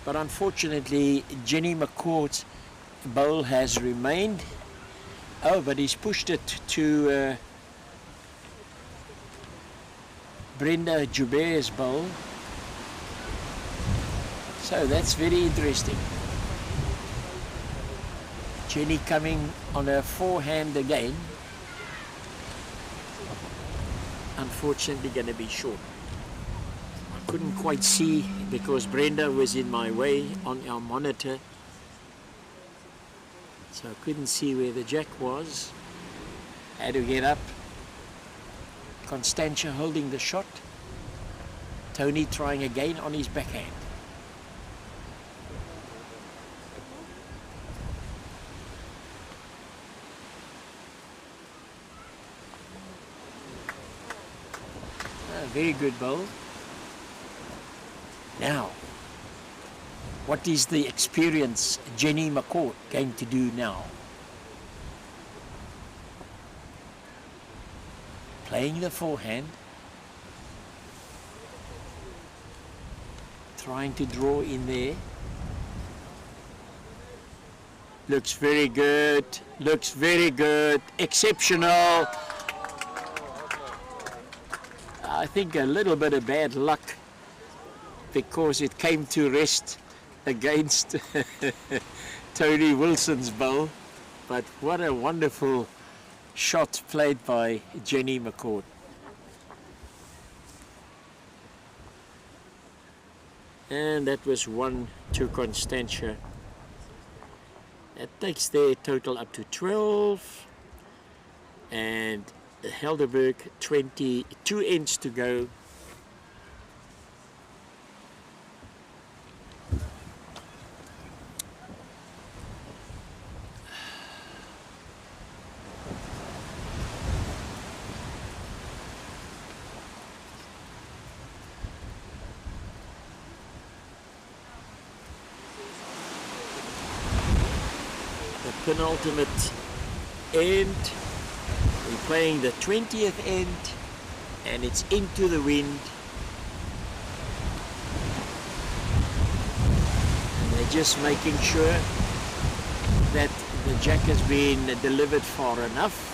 but unfortunately Jenny McCourt's bowl has remained. Oh, but he's pushed it to Brenda Joubert's bowl, so that's very interesting. Jenny coming on her forehand again. Unfortunately going to be short. I couldn't quite see because Brenda was in my way on our monitor, so I couldn't see where the jack was. Had to get up. Constantia holding the shot. Tony trying again on his backhand. Very good bowl. Now, what is the experience Jenny McCourt going to do now? Playing the forehand, trying to draw in there. Looks very good, looks very good, exceptional. I think a little bit of bad luck because it came to rest against Tony Wilson's bowl, but what a wonderful shot played by Jenny McCourt. And that was 1 to Constantia. That takes their total up to 12, and Helderberg 22 ends to go. The penultimate end. We're playing the 20th end, and it's into the wind. And they're just making sure that the jack has been delivered far enough.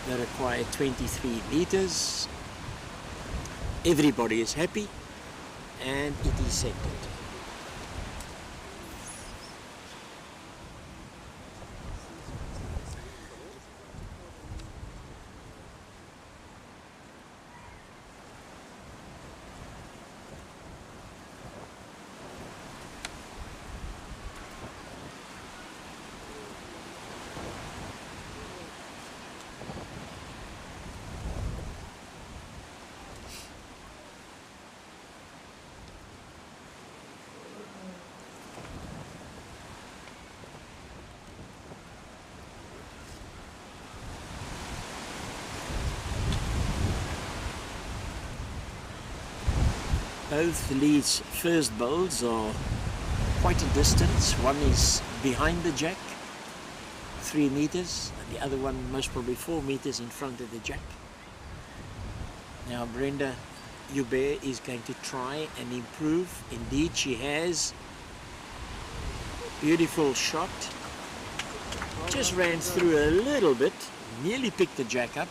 They require 23 meters. Everybody is happy, and it is sectored. Both Lee's first bowls are quite a distance. One is behind the jack, 3 meters, and the other one most probably 4 meters in front of the jack. Now Brenda Hubert is going to try and improve. Indeed she has. Beautiful shot. Just ran through a little bit, nearly picked the jack up.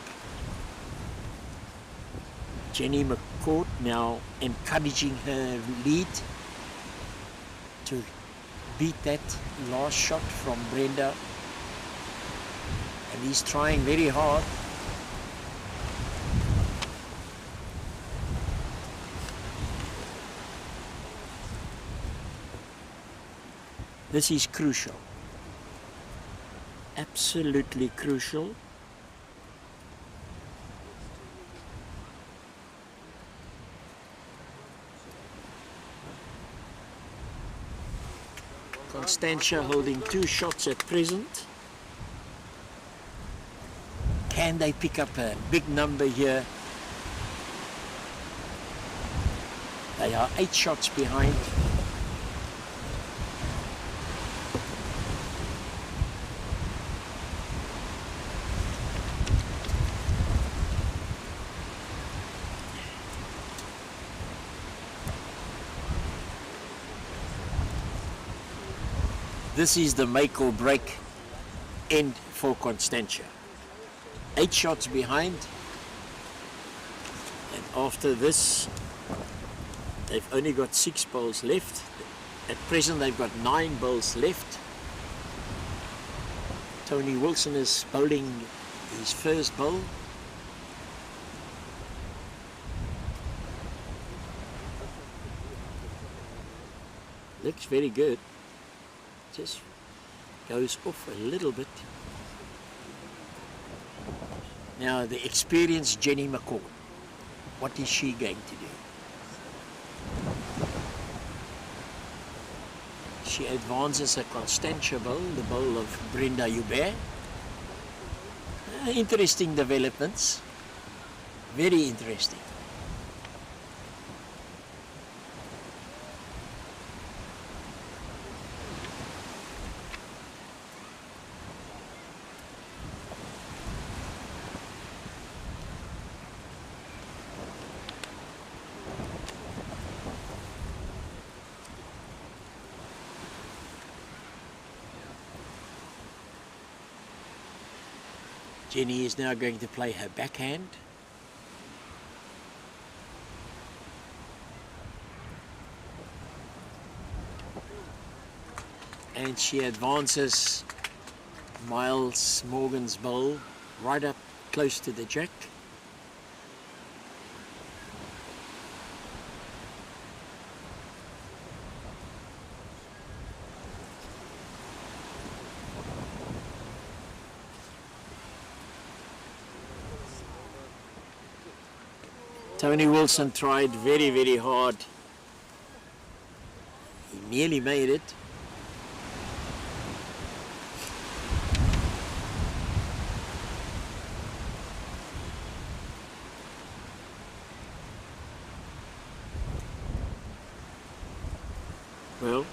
Jenny McCourt now encouraging her lead to beat that last shot from Brenda, and he's trying very hard. This is crucial, absolutely crucial. Constantia holding 2 shots at present. Can they pick up a big number here? They are 8 shots behind. This is the make or break end for Constantia. 8 shots behind, and after this they've only got 6 bowls left. At present they've got 9 bowls left. Tony Wilson is bowling his first bowl. Looks very good. Just goes off a little bit. Now the experienced Jenny McCall, what is she going to do? She advances a Constantia bowl, the bowl of Brenda Hubert. Interesting developments, very interesting. Jenny is now going to play her backhand. And she advances Miles Morgan's bowl right up close to the jack. Tony Wilson tried very, very hard. He nearly made it. Well,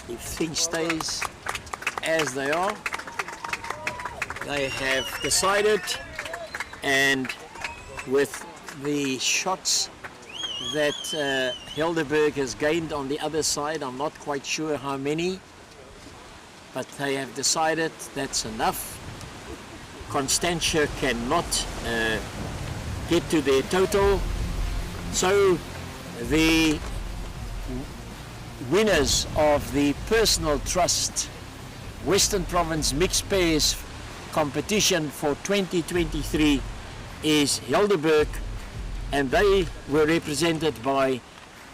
if things stays as they are, they have decided. And with the shots that Helderberg has gained on the other side, I'm not quite sure how many, but they have decided that's enough. Constantia cannot get to their total. So the winners of the Personal Trust Western Province Mixed Pairs competition for 2023 is Helderberg, and they were represented by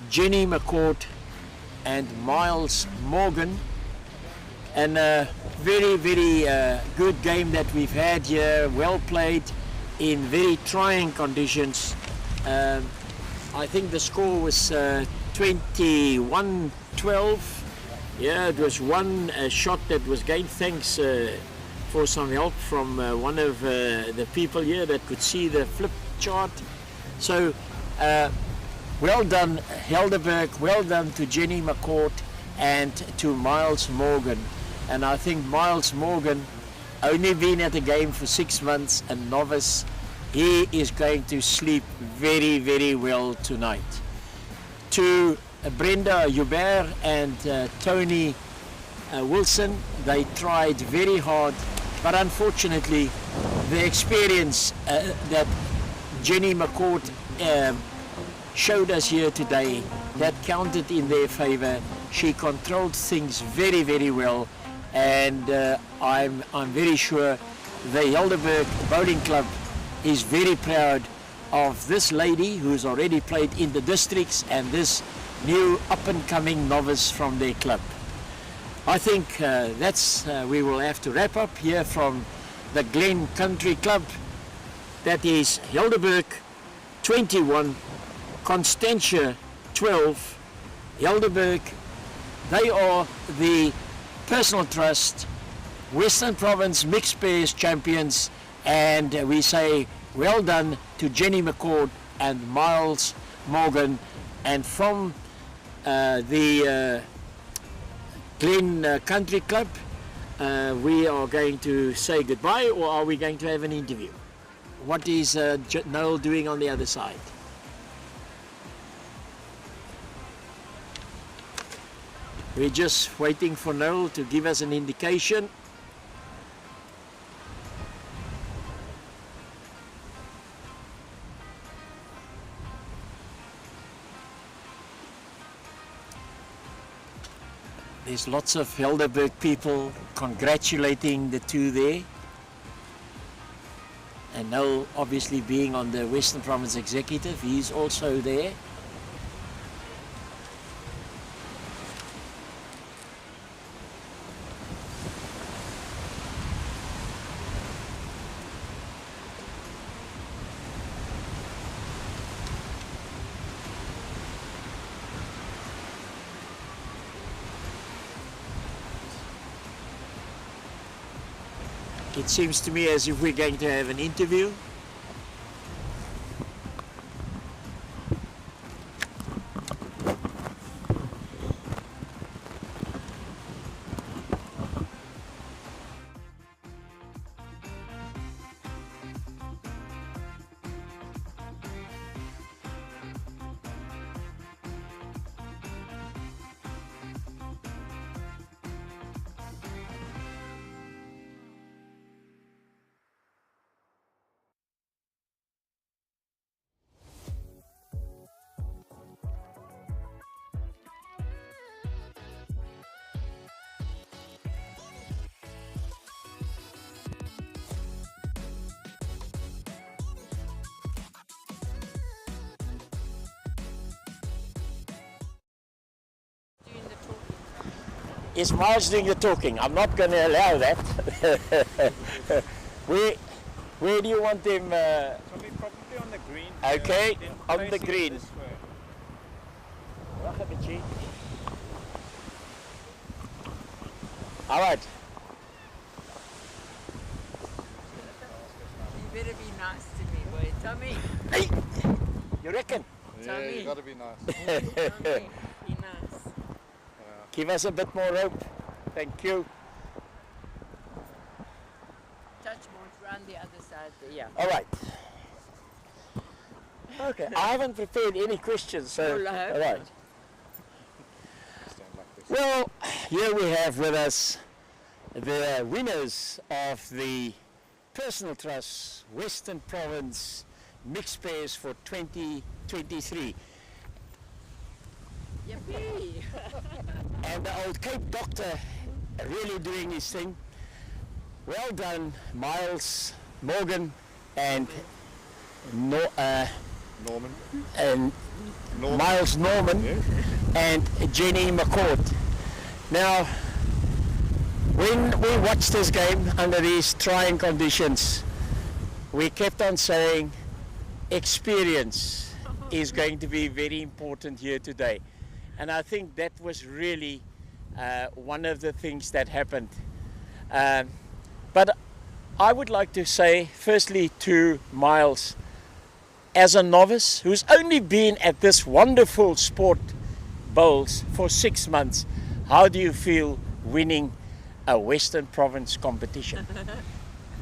Jenny McCord and Miles Morgan. And a very good game that we've had here, well played in very trying conditions. I think the score was 21-12. Yeah, it was one shot that was gained. Thanks for some help from one of the people here that could see the flip chart. So well done Helderberg, well done to Jenny McCord and to Miles Morgan. And I think Miles Morgan, only been at the game for 6 months, a novice, he is going to sleep very well tonight. To Brenda Hubert and Tony Wilson, they tried very hard, but unfortunately the experience that Jenny McCord showed us here today, that counted in their favor. She controlled things very well, and I'm very sure the Helderberg Bowling Club is very proud of this lady who's already played in the districts and this new up-and-coming novice from their club. I think we will have to wrap up here from the Glen Country Club. That is Helderberg 21, Constantia 12. Helderberg, they are the Personal Trust Western Province Mixed Pairs champions, and we say well done to Jenny McCord and Miles Morgan. And from the Glen Country Club, we are going to say goodbye, or are we going to have an interview? What is Noel doing on the other side? We're just waiting for Noel to give us an indication. There's lots of Helderberg people congratulating the two there. And Noel, obviously being on the Western Province Executive, he's also there. It seems to me as if we're going to have an interview. Is Miles doing the talking? I'm not going to allow that. Where do you want them? Probably on the green. Okay, on the green. This way. All right. You better be nice to me, boy. Tommy. Hey, you reckon? Yeah, Tommy. you got to be nice. Tommy, be nice. Give us a bit more rope. Thank you. Touch more around the other side there. Yeah. All right. Okay. I haven't prepared any questions, so Well, I hope all right. Stand like this. Well, here we have with us the winners of the Personal Trust Western Province mixed pairs for 2023. Yippee! And the old Cape doctor really doing his thing. Well done, Miles, Morgan, and Norman. Miles Norman, Yes. and Jenny McCourt. Now, when we watched this game under these trying conditions, we kept on saying experience is going to be very important here today. And I think that was really one of the things that happened. But I would like to say, firstly, to Miles, as a novice who's only been at this wonderful sport bowls for 6 months, how do you feel winning a Western Province competition?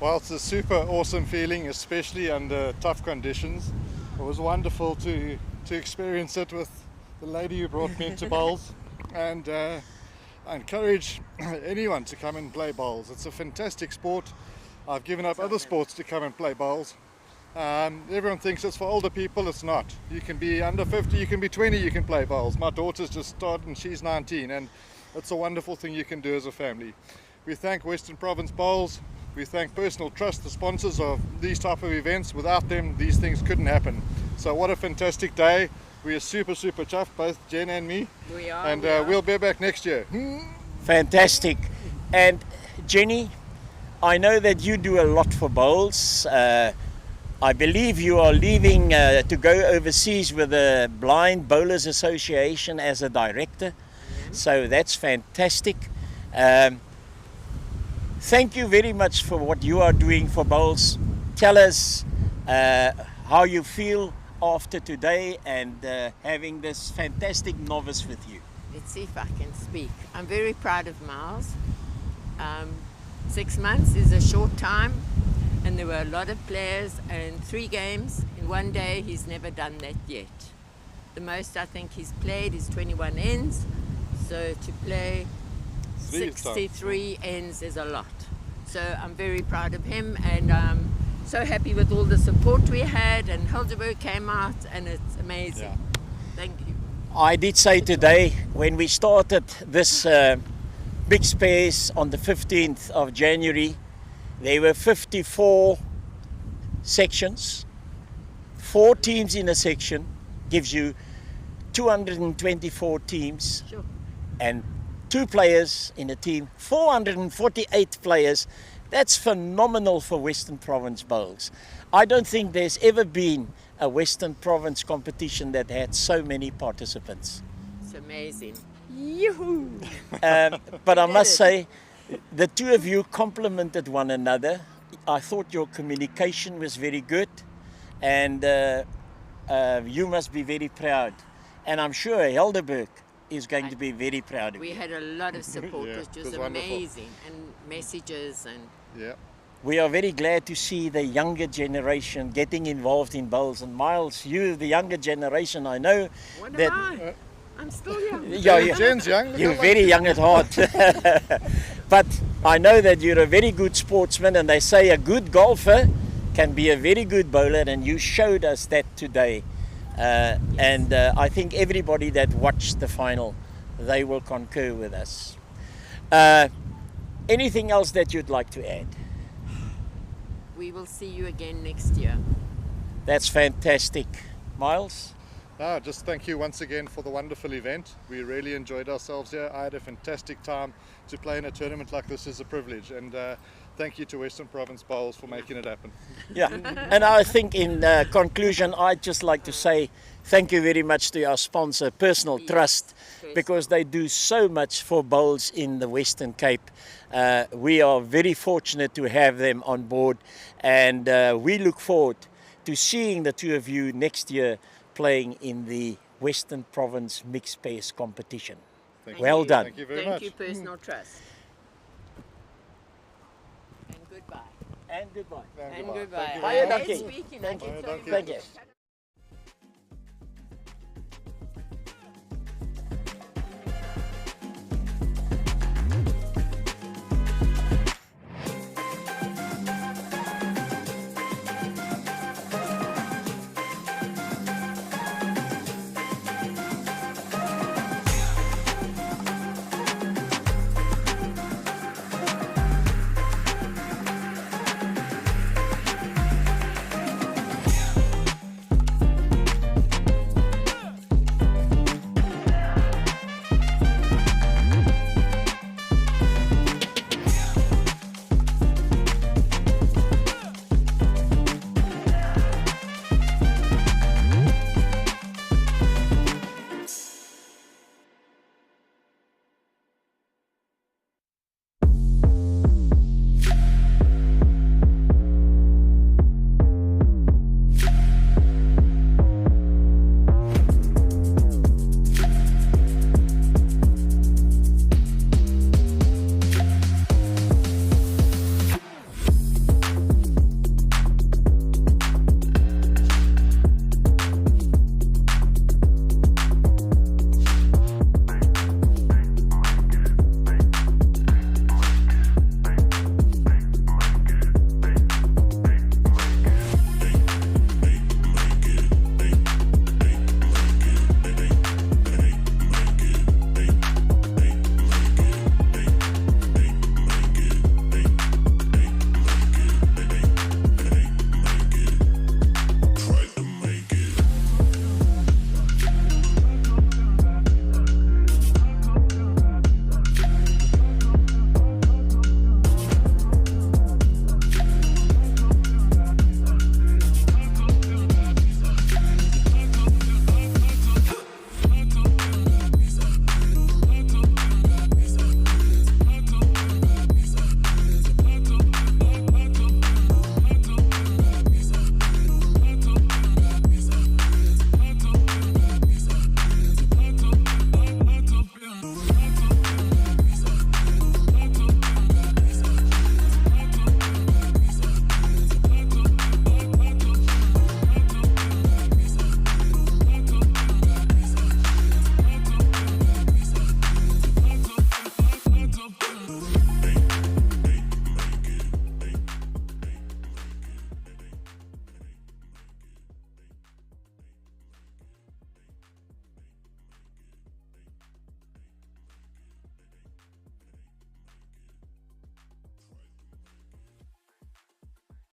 Well, it's a super awesome feeling, especially under tough conditions. It was wonderful to experience it with the lady who brought me into bowls, and I encourage anyone to come and play bowls. It's a fantastic sport. I've given up other sports to come and play bowls. Everyone thinks it's for older people. It's not. You can be under 50, you can be 20, you can play bowls. My daughter's just started and she's 19, and it's a wonderful thing you can do as a family. We thank Western Province Bowls. We thank Personal Trust, the sponsors of these type of events. Without them, these things couldn't happen. So what a fantastic day. We are super chuffed, both Jen and me. We are. And we are. we'll be back next year. Fantastic. And Jenny, I know that you do a lot for bowls. I believe you are leaving to go overseas with the Blind Bowlers Association as a director. So that's fantastic. Thank you very much for what you are doing for bowls. Tell us how you feel after today and having this fantastic novice with you. Let's see if I can speak. I'm very proud of Miles. 6 months is a short time, and there were a lot of players, and 3 games in one day. He's never done that yet. The most I think he's played is 21 ends, so to play 63 ends is a lot. So I'm very proud of him, and so happy with all the support we had, and Hildeberg came out, and it's amazing. Yeah. Thank you. I did say today, when we started this big space on the 15th of January, there were 54 sections. 4 teams in a section gives you 224 teams, Sure. and 2 players in a team, 448 players. That's phenomenal for Western Province Bowls. I don't think there's ever been a Western Province competition that had so many participants. It's amazing. Yoo-hoo! But I must say, the two of you complemented one another. I thought your communication was very good, and you must be very proud. And I'm sure Helderberg is going to be very proud of We you. had a lot of support, Yeah, which it was was wonderful. amazing, and messages, and Yeah. We are very glad to see the younger generation getting involved in bowls. And Miles, you, the younger generation, I know what that am I? I'm still young. yeah, Jen's young. look you're how very young at heart. But I know that you're a very good sportsman, and they say a good golfer can be a very good bowler, and you showed us that today. And I think everybody that watched the final, they will concur with us. Anything else that you'd like to add? We will see you again next year. That's fantastic. Miles? No, just thank you once again for the wonderful event. We really enjoyed ourselves here. I had a fantastic time. To play in a tournament like this is a privilege, and thank you to Western Province Bowls for making it happen. Yeah, and I think in conclusion, I'd just like to say thank you very much to our sponsor, Personal Trust, because they do so much for bowls in the Western Cape. We are very fortunate to have them on board, and we look forward to seeing the two of you next year playing in the Western Province Mixed Pace competition. Thank Well you. done. Thank you very Thank much. you, Personal Trust. And goodbye. And goodbye. And And goodbye. goodbye. Thank you Baie very much. dankie. Speaking, Thank you. I can Thank tell you. Thank you.